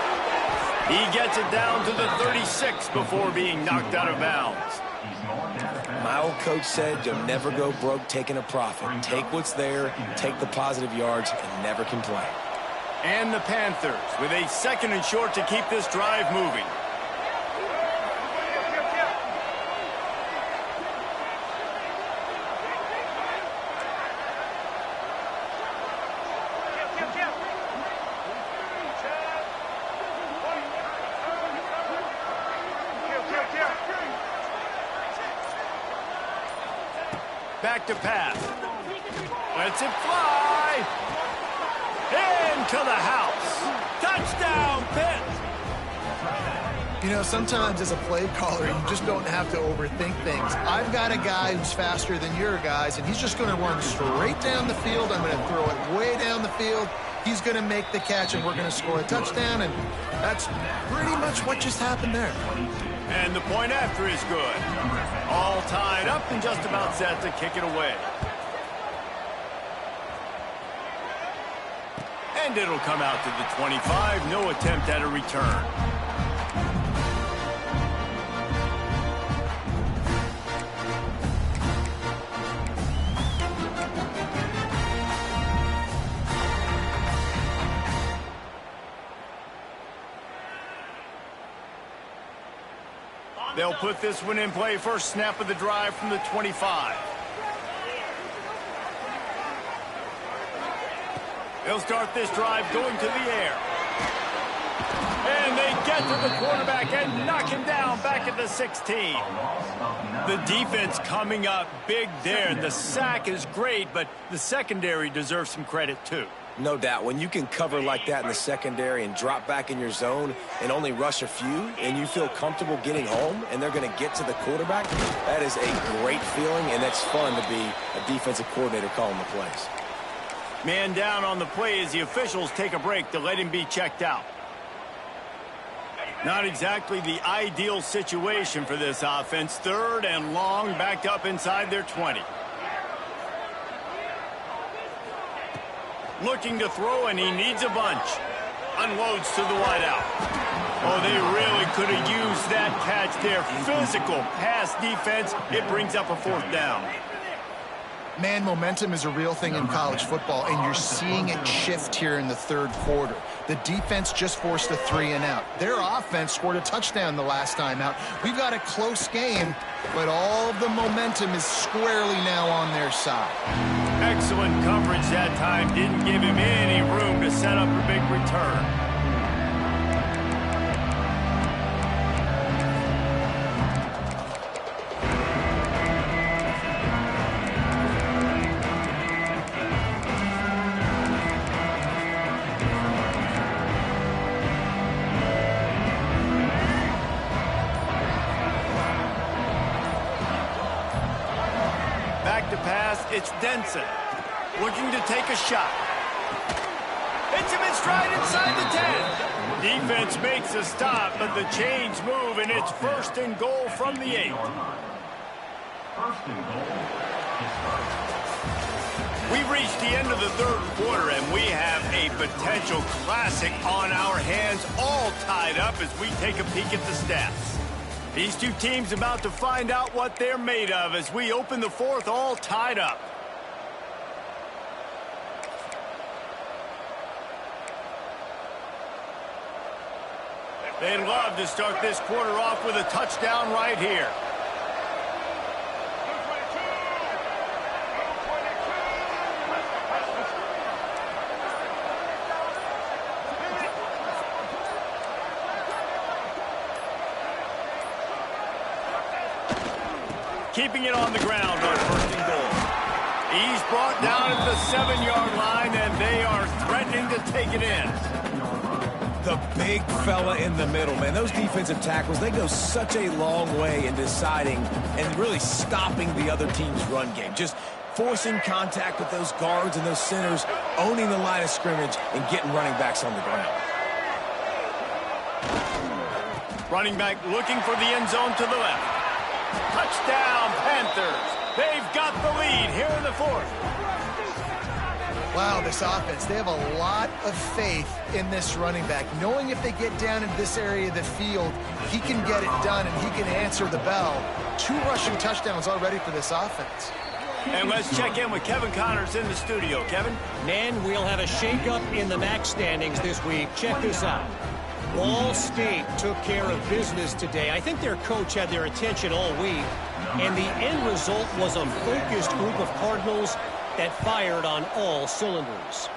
He gets it down to the 36 before being knocked out of bounds. My old coach said you'll never go broke taking a profit. Take what's there, take the positive yards, and never complain. And the Panthers with a second and short to keep this drive moving. Back to pass. Lets it fly. Into the house. Touchdown, Pitt. You know, sometimes as a play caller, you just don't have to overthink things. I've got a guy who's faster than your guys, and he's just going to run straight down the field. I'm going to throw it way down the field. He's going to make the catch, and we're going to score a touchdown, and that's pretty much what just happened there. And the point after is good. All tied up and just about set to kick it away. And it'll come out to the 25. No attempt at a return. They'll put this one in play first snap of the drive from the 25. They'll start this drive going to the air. And they get to the quarterback and knock him down back at the 16. The defense coming up big there. The sack is great, but the secondary deserves some credit too. No doubt. When you can cover like that in the secondary and drop back in your zone and only rush a few and you feel comfortable getting home and they're going to get to the quarterback, that is a great feeling, and that's fun to be a defensive coordinator calling the plays. Man down on the play as the officials take a break to let him be checked out. Not exactly the ideal situation for this offense. Third and long, backed up inside their 20. Looking to throw, and he needs a bunch. Unloads to the wideout. Oh, they really could have used that catch there. Physical pass defense. It brings up a fourth down. Man, momentum is a real thing in college football, and you're seeing it shift here in the third quarter. The defense just forced a 3-and-out. Their offense scored a touchdown the last time out. We've got a close game, but all of the momentum is squarely now on their side. Excellent coverage that time. Didn't give him any room to set up a big return. To pass, it's Denson looking to take a shot. Hits him in stride inside the 10. Defense makes a stop, but the chains move, and it's 1st and goal from the 8. First and goal. We've reached the end of the 3rd quarter, and we have a potential classic on our hands, all tied up as we take a peek at the stats. These two teams about to find out what they're made of as we open the 4th all tied up. They'd love to start this quarter off with a touchdown right here. Keeping it on the ground on 1st and goal. He's brought down at the 7-yard line, and they are threatening to take it in. The big fella in the middle, man. Those defensive tackles, they go such a long way in deciding and really stopping the other team's run game. Just forcing contact with those guards and those centers, owning the line of scrimmage, and getting running backs on the ground. Running back looking for the end zone to the left. Touchdown, Panthers. They've got the lead here in the 4th. Wow, this offense, they have a lot of faith in this running back, knowing if they get down into this area of the field, he can get it done and he can answer the bell. 2 rushing touchdowns already for this offense. And let's check in with Kevin Connors in the studio. Kevin? Man, we'll have a shakeup in the MAC standings this week. Check this out. Ball State took care of business today. I think their coach had their attention all week, and the end result was a focused group of Cardinals that fired on all cylinders.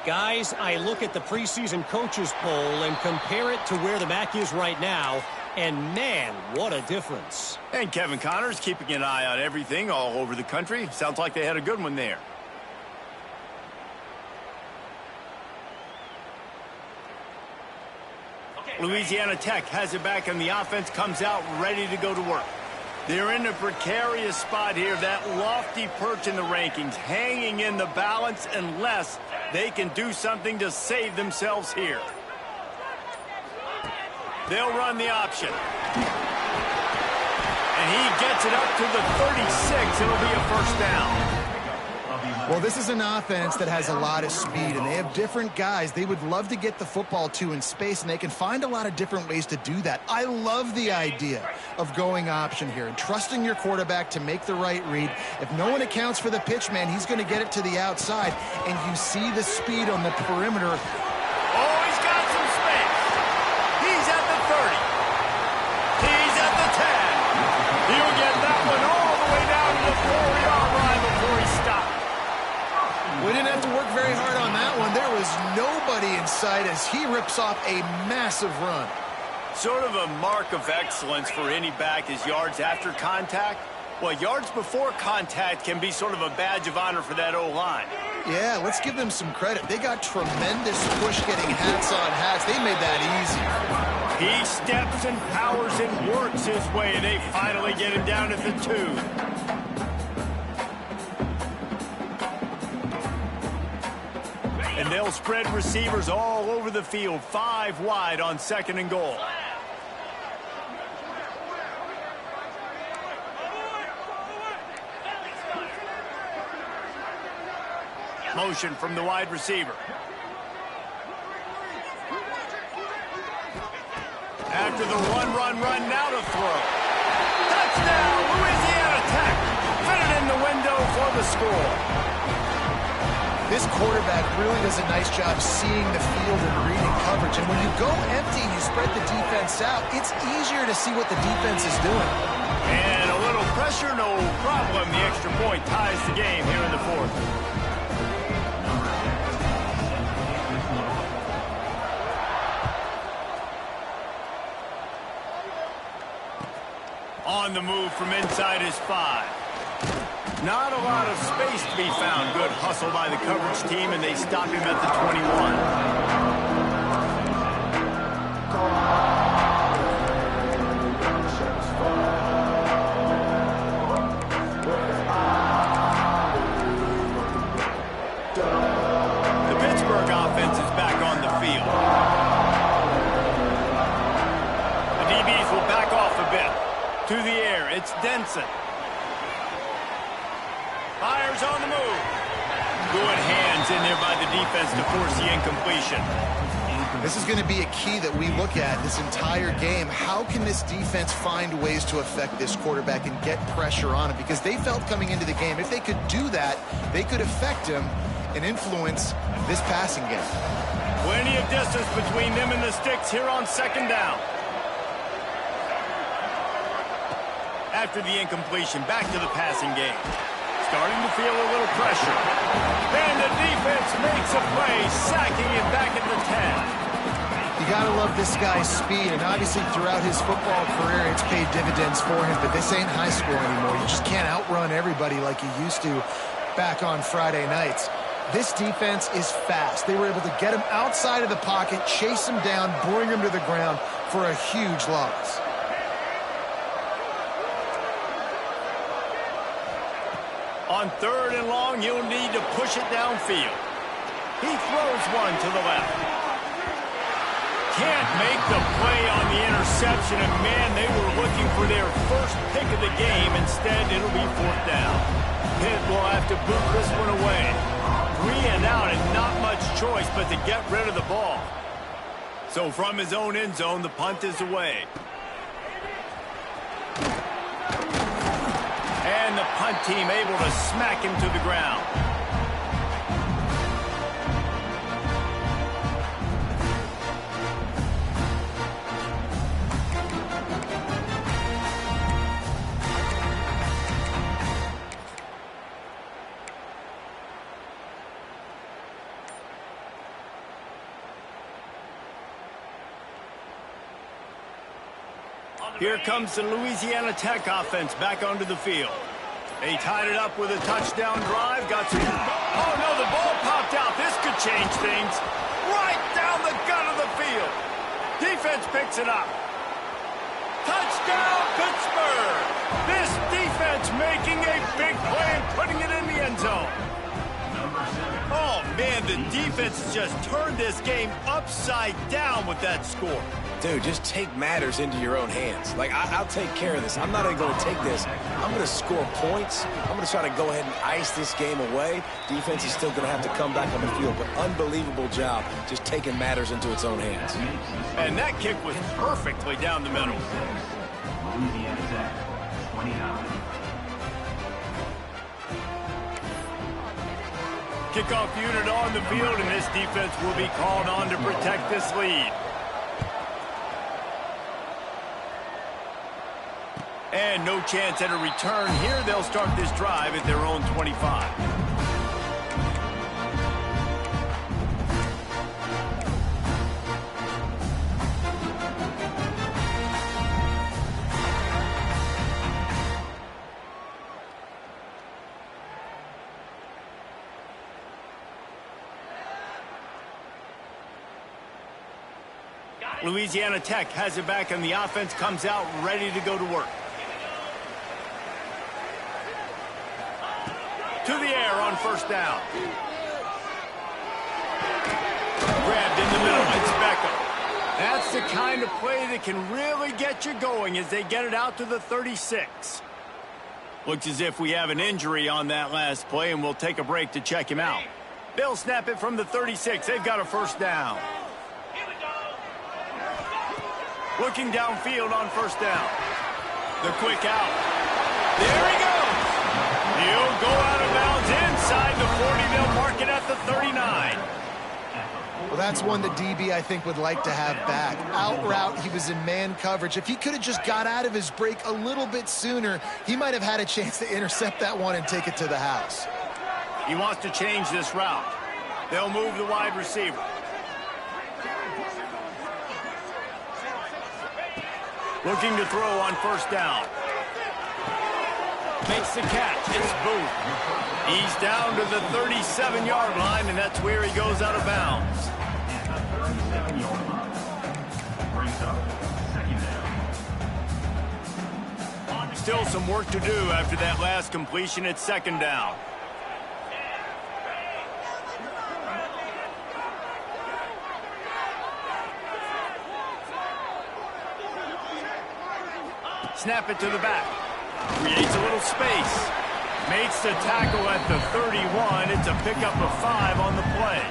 Guys, I look at the preseason coaches poll and compare it to where the MAC is right now, and man, what a difference. And Kevin Connors keeping an eye on everything all over the country. Sounds like they had a good one there. Louisiana Tech has it back, and the offense comes out ready to go to work. They're in a precarious spot here, that lofty perch in the rankings, hanging in the balance unless they can do something to save themselves here. They'll run the option. And he gets it up to the 36. It'll be a 1st down. Well, this is an offense that has a lot of speed, and they have different guys they would love to get the football to in space, and they can find a lot of different ways to do that. I love the idea of going option here and trusting your quarterback to make the right read. If no one accounts for the pitch, man, he's going to get it to the outside, and you see the speed on the perimeter. Oh, he's got some space. He's at the 30. He's at the 10. He'll get that one all the way down to the 4-yard line before he stops. We didn't have to work very hard on that one. There was nobody in sight as he rips off a massive run. Sort of a mark of excellence for any back is yards after contact. Well, yards before contact can be sort of a badge of honor for that O-line. Yeah, let's give them some credit. They got tremendous push getting hats on hats. They made that easy. He steps and powers and works his way, and they finally get him down at the 2. And they'll spread receivers all over the field, 5 wide on 2nd and goal. Motion from the wide receiver. After the run, now to throw. Touchdown, Louisiana Tech. Fit it in the window for the score. This quarterback really does a nice job seeing the field and reading coverage. And when you go empty and you spread the defense out, it's easier to see what the defense is doing. And a little pressure, no problem. The extra point ties the game here in the 4th. on the move from inside his 5. Not a lot of space to be found. Good hustle by the coverage team, and they stop him at the 21. To the air, it's Denson. Fires on the move. Good hands in there by the defense to force the incompletion. This is going to be a key that we look at this entire game. How can this defense find ways to affect this quarterback and get pressure on him? Because they felt coming into the game, if they could do that, they could affect him and influence this passing game. Plenty of distance between them and the sticks here on 2nd down. After the incompletion, back to the passing game. Starting to feel a little pressure. And the defense makes a play, sacking it back at the 10. You gotta love this guy's speed, and obviously throughout his football career, it's paid dividends for him, but this ain't high school anymore. You just can't outrun everybody like you used to back on Friday nights. This defense is fast. They were able to get him outside of the pocket, chase him down, bring him to the ground for a huge loss. On 3rd and long, he'll need to push it downfield. He throws one to the left. Can't make the play on the interception, and man, they were looking for their first pick of the game. Instead, it'll be 4th down. Pitt will have to boot this one away. 3 and out, and not much choice but to get rid of the ball. So from his own end zone, the punt is away. And the punt team able to smack him to the ground. Here comes the Louisiana Tech offense back onto the field. They tied it up with a touchdown drive. Got some... Oh, no, the ball popped out. This could change things. Right down the gut of the field. Defense picks it up. Touchdown, Pittsburgh. This defense making a big play and putting it in the end zone. Oh, man, the defense just turned this game upside down with that score. Dude, just take matters into your own hands. Like, I'll take care of this. I'm not even going to take this. I'm going to score points. I'm going to try to go ahead and ice this game away. Defense is still going to have to come back on the field, but unbelievable job just taking matters into its own hands. And that kick was perfectly down the middle. Louisiana Tech, 29. Kickoff unit on the field, and this defense will be called on to protect this lead. And no chance at a return here. They'll start this drive at their own 25. Louisiana Tech has it back, and the offense comes out ready to go to work. To the air on first down. Grabbed in the middle. It's Beckham. That's the kind of play that can really get you going as they get it out to the 36. Looks as if we have an injury on that last play, and we'll take a break to check him out. They'll snap it from the 36. They've got a first down. Looking downfield on first down. The quick out. There he goes. He'll go out of bounds inside the 40. They'll mark it at the 39. Well, that's one that DB, I think, would like to have back. Out route, he was in man coverage. If he could have just got out of his break a little bit sooner, he might have had a chance to intercept that one and take it to the house. He wants to change this route. They'll move the wide receiver. Looking to throw on first down. makes the catch. It's Booth. He's down to the 37-yard line, and that's where he goes out of bounds. Still some work to do after that last completion at second down. Snap it to the back. Creates a little space. Makes the tackle at the 31. It's a pickup of 5 on the play.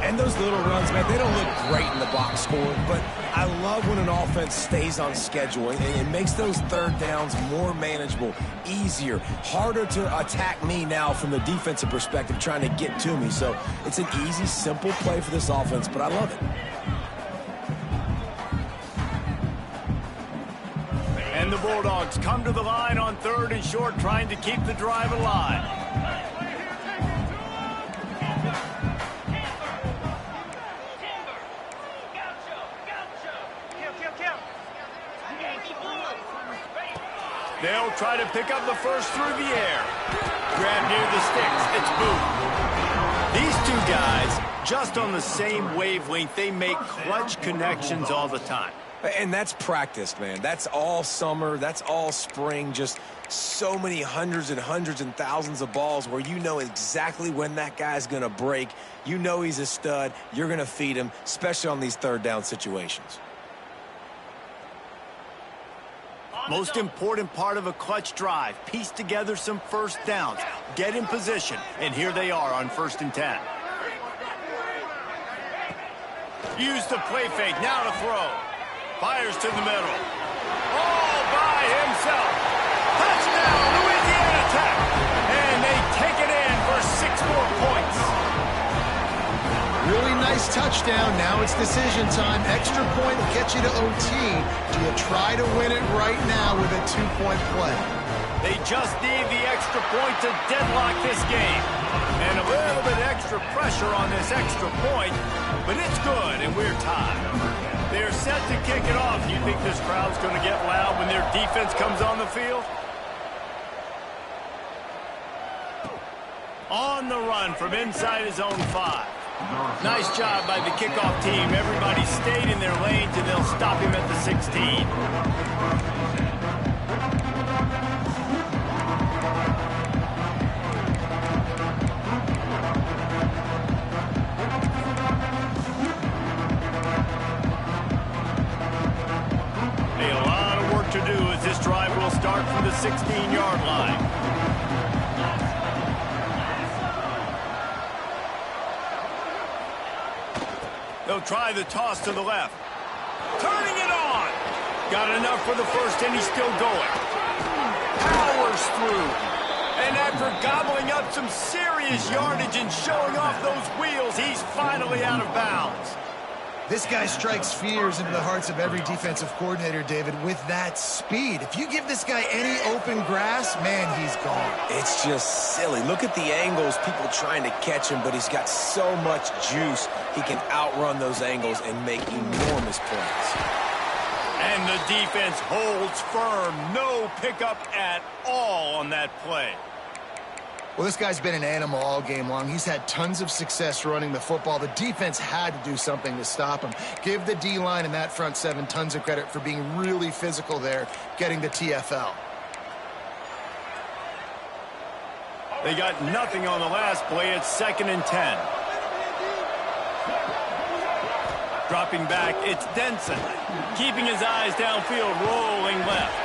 And those little runs, man, they don't look great in the box score, but I love when an offense stays on schedule and it makes those third downs more manageable, easier, harder to attack me now from the defensive perspective trying to get to me. So it's an easy, simple play for this offense, but I love it. And the Bulldogs come to the line on 3rd and short, trying to keep the drive alive. They'll try to pick up the first through the air. Grab near the sticks. It's Booth. These two guys, just on the same wavelength, they make clutch connections all the time. And that's practice, man. That's all summer. That's all spring. Just so many hundreds and thousands of balls where you know exactly when that guy's going to break. You know he's a stud. You're going to feed him, especially on these third down situations. Most important part of a clutch drive, piece together some first downs, get in position, and here they are on 1st and 10. Use the play fake, now to throw. Fires to the middle. All by himself. Touchdown, Louisiana Tech. And they take it in for 6 more points. Really nice touchdown. Now it's decision time. Extra point will get you to OT. Do you try to win it right now with a 2-point play? They just need the extra point to deadlock this game. And a little bit extra pressure on this extra point, but it's good, and we're tied. They're set to kick it off. Do you think this crowd's going to get loud when their defense comes on the field? On the run from inside his own 5. Nice job by the kickoff team. Everybody stayed in their lanes, and they'll stop him at the 16. A lot of work to do as this drive will start from the 16-yard line. They'll try the toss to the left. Turning it on. Got enough for the first, and he's still going. Powers through. And after gobbling up some serious yardage and showing off those wheels, he's finally out of bounds. This guy strikes fears into the hearts of every defensive coordinator, David, with that speed. If you give this guy any open grass, man, he's gone. It's just silly. Look at the angles, people trying to catch him, but he's got so much juice. He can outrun those angles and make enormous plays. And the defense holds firm. No pickup at all on that play. Well, this guy's been an animal all game long. He's had tons of success running the football. The defense had to do something to stop him. Give the D-line and that front 7 tons of credit for being really physical there, getting the TFL. They got nothing on the last play. It's 2nd and 10. Dropping back, it's Denson. Keeping his eyes downfield, rolling left.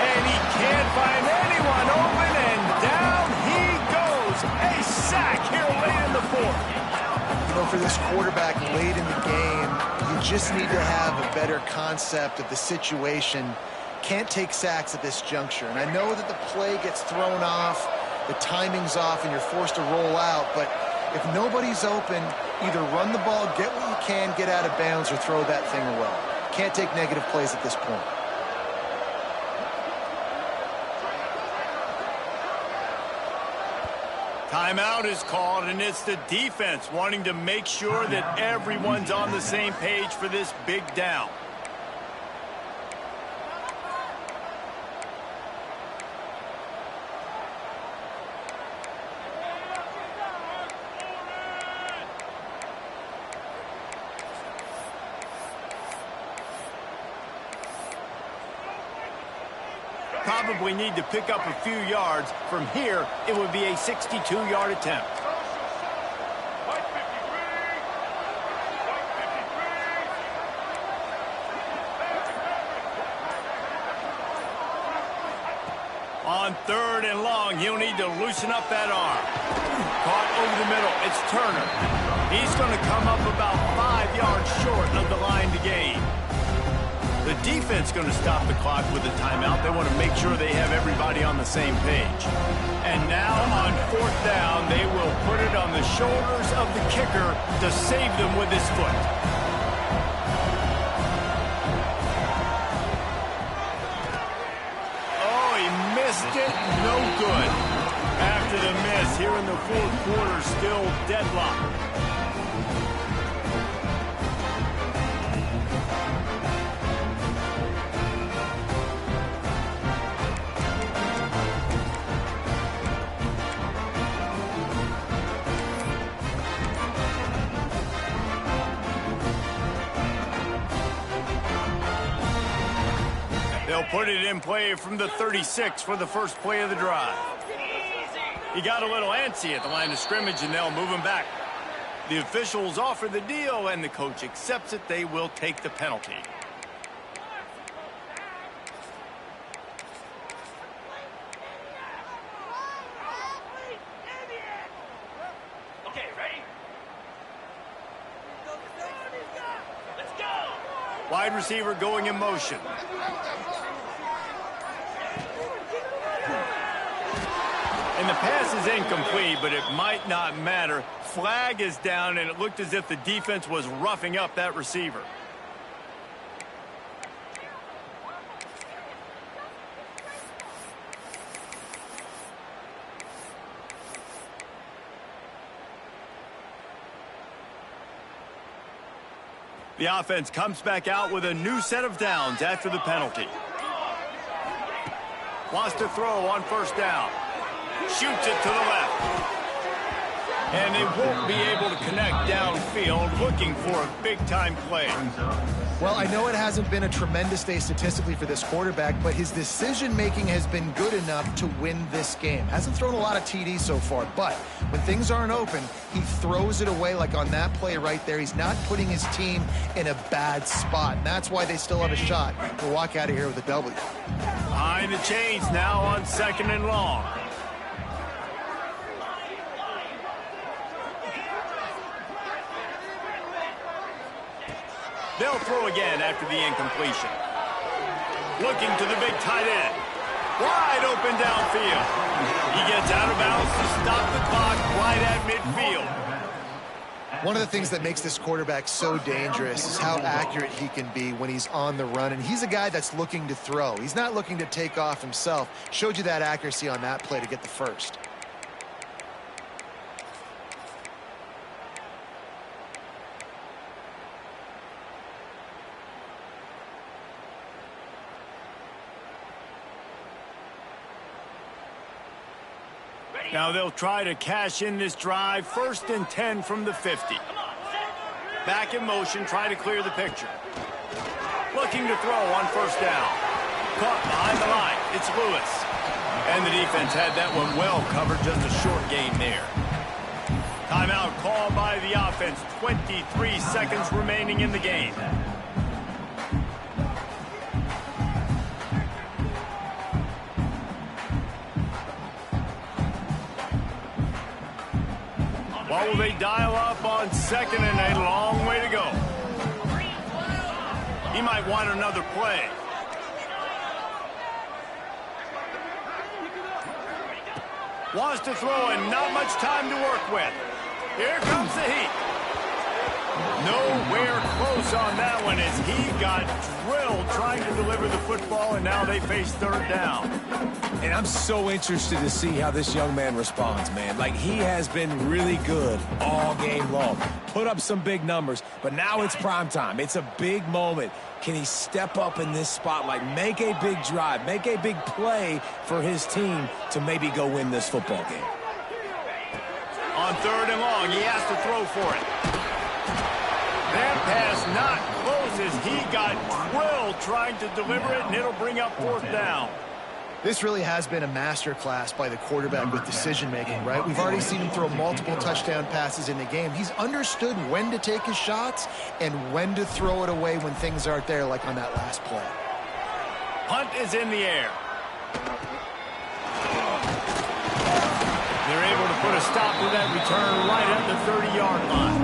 And he can't find anyone open, and down he goes. A sack here late in the 4th. You know, for this quarterback late in the game, you just need to have a better concept of the situation. Can't take sacks at this juncture. And I know that the play gets thrown off, the timing's off, and you're forced to roll out, but if nobody's open, either run the ball, get what you can, get out of bounds, or throw that thing away. Can't take negative plays at this point. Timeout is called, and it's the defense wanting to make sure that everyone's on the same page for this big down. probably need to pick up a few yards. From here, it would be a 62-yard attempt. On 3rd and long, he'll need to loosen up that arm. Caught over the middle. It's Turner. He's going to come up about 5 yards short of the line to gain. The defense going to stop the clock with a timeout. They want to make sure they have everybody on the same page. And now on 4th down, they will put it on the shoulders of the kicker to save them with his foot. No good. After the miss, here in the 4th quarter, still deadlocked. They'll put it in play from the 36 for the first play of the drive. He got a little antsy at the line of scrimmage, and they'll move him back. The officials offer the deal, and the coach accepts it. They will take the penalty. Okay, ready? Let's go! Wide receiver going in motion. And the pass is incomplete, but it might not matter. Flag is down, and it looked as if the defense was roughing up that receiver. The offense comes back out with a new set of downs after the penalty. Wants to throw on 1st down. Shoots it to the left. And they won't be able to connect downfield, looking for a big-time play. Well, I know it hasn't been a tremendous day statistically for this quarterback, but his decision-making has been good enough to win this game. Hasn't thrown a lot of TDs so far, but when things aren't open, he throws it away like on that play right there. He's not putting his team in a bad spot, and that's why they still have a shot to walk out of here with a W. Behind the chains now on 2nd and long. They'll throw again after the incompletion. Looking to the big tight end. Wide open downfield. He gets out of bounds to stop the clock right at midfield. One of the things that makes this quarterback so dangerous is how accurate he can be when he's on the run. And he's a guy that's looking to throw. He's not looking to take off himself. Showed you that accuracy on that play to get the first. Now they'll try to cash in this drive. 1st and 10 from the 50. Back in motion, try to clear the picture. Looking to throw on 1st down. Caught behind the line. It's Lewis. And the defense had that one well covered. Just a short gain there. Timeout called by the offense. 23 seconds remaining in the game. What will they dial up on 2nd and a long way to go? He might want another play. Wants to throw and not much time to work with. Here comes the heat. Nowhere close on that one as he got drilled trying to deliver the football, and now they face 3rd down. And I'm so interested to see how this young man responds, man. Like, he has been really good all game long. Put up some big numbers, but now it's prime time. It's a big moment. Can he step up in this spotlight, make a big drive, make a big play for his team to maybe go win this football game? On 3rd and long, he has to throw for it. That pass not close as he got drilled trying to deliver it, and it'll bring up 4th down. This really has been a masterclass by the quarterback with decision-making, right? We've already seen him throw multiple touchdown passes in the game. He's understood when to take his shots and when to throw it away when things aren't there, like on that last play. Punt is in the air. They're able to put a stop to that return right at the 30-yard line.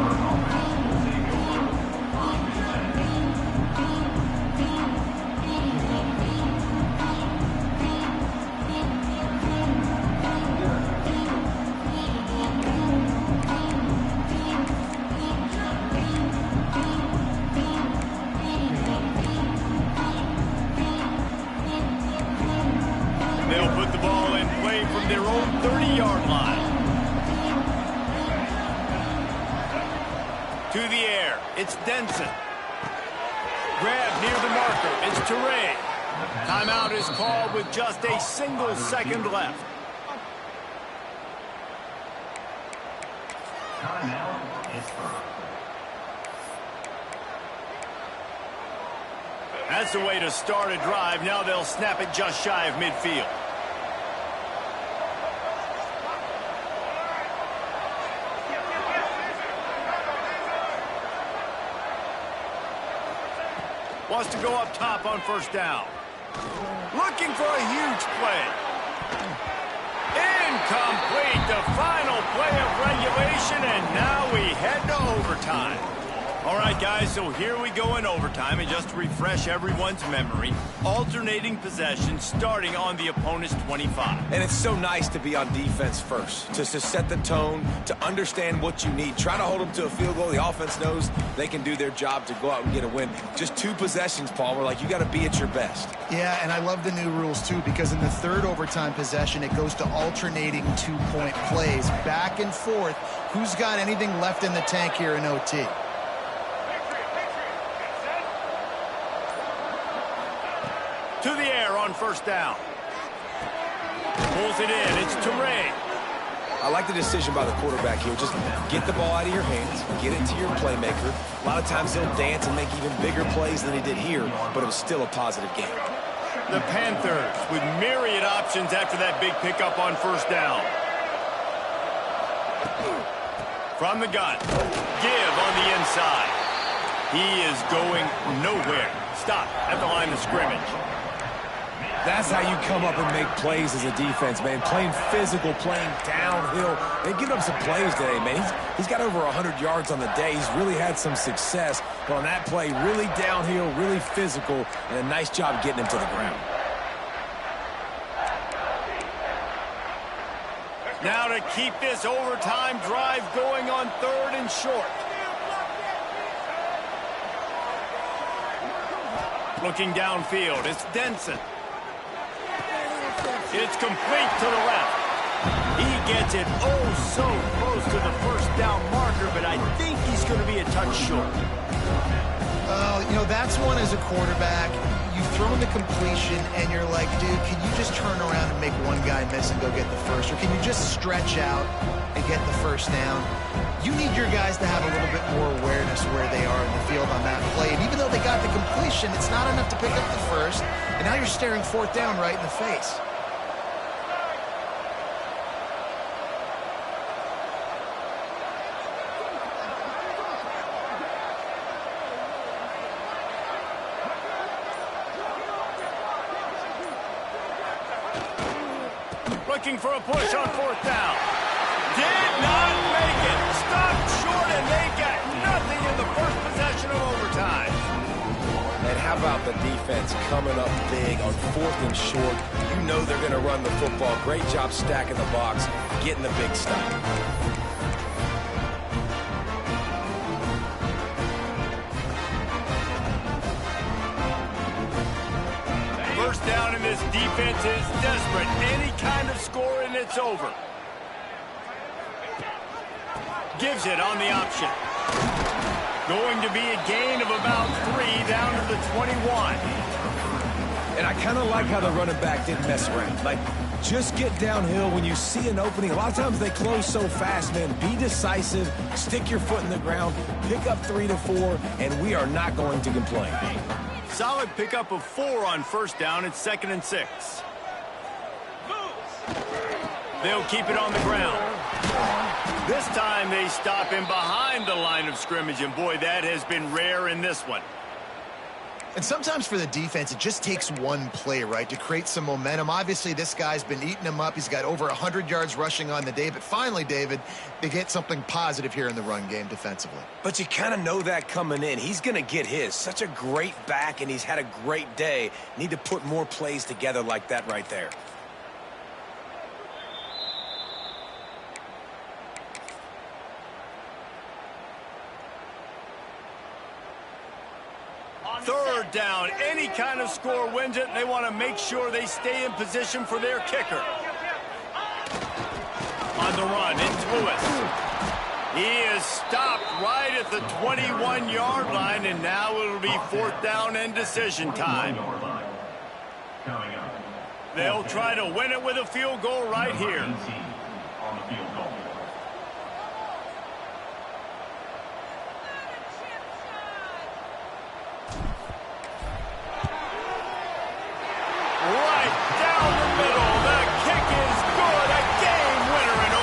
Their own 30-yard line. To the air. It's Denson. Grab near the marker. It's Teray. Timeout is called with just a single second left. That's the way to start a drive. Now they'll snap it just shy of midfield. Wants to go up top on first down. Looking for a huge play. Incomplete. The final play of regulation, and now we head to overtime. All right, guys, so here we go in overtime, and just to refresh everyone's memory, alternating possession starting on the opponent's 25. And it's so nice to be on defense first, to set the tone, to understand what you need. Try to hold them to a field goal. The offense knows they can do their job to go out and get a win. Just 2 possessions, Palmer. Like, you got to be at your best. Yeah, and I love the new rules, too, because in the third overtime possession, it goes to alternating 2-point plays. Back and forth. Who's got anything left in the tank here in OT? To the air on first down. Pulls it in. It's Teray. I like the decision by the quarterback here. Just get the ball out of your hands, get it to your playmaker. A lot of times he'll dance and make even bigger plays than he did here, but it was still a positive game. The Panthers with myriad options after that big pickup on first down. From the gun. Give on the inside. He is going nowhere. Stop at the line of scrimmage. That's how you come up and make plays as a defense, man. Playing physical, playing downhill. They've given up some plays today, man. He's got over 100 yards on the day. He's really had some success. But on that play, really downhill, really physical, and a nice job getting him to the ground. Now to keep this overtime drive going on 3rd and short. Looking downfield, it's Denson. It's complete to the left. He gets it so close to the first down marker, but I think he's going to be a touch short. You know, that's one as a quarterback. You've thrown the completion, and you're like, dude, can you just turn around and make one guy miss and go get the first? Or can you just stretch out and get the first down? You need your guys to have a little bit more awareness where they are in the field on that play. And even though they got the completion, it's not enough to pick up the first. And now you're staring 4th down right in the face. Looking for a push on 4th down. Did not make it. Stopped short, and they got nothing in the first possession of overtime. And how about the defense coming up big on 4th and short? You know they're going to run the football. Great job stacking the box, getting the big stop. First down, and this defense is desperate. Any kind of score, and it's over. Gives it on the option. Going to be a gain of about 3 down to the 21. And I kind of like how the running back didn't mess around. Like, just get downhill when you see an opening. A lot of times they close so fast, man. Be decisive, stick your foot in the ground, pick up 3 to 4, and we are not going to complain. Solid pickup of 4 on first down. It's 2nd and 6. They'll keep it on the ground. This time they stop him behind the line of scrimmage, and boy, that has been rare in this one. And sometimes for the defense, it just takes one play, right, to create some momentum. Obviously, this guy's been eating him up. He's got over 100 yards rushing on the day. But finally, David, they get something positive here in the run game defensively. But you kind of know that coming in. He's going to get his. Such a great back, and he's had a great day. Need to put more plays together like that right there. Third down, any kind of score wins it. They want to make sure they stay in position for their kicker. On the run, it's Lewis. He is stopped right at the 21-yard line, and now it'll be fourth down and decision time. They'll try to win it with a field goal right here.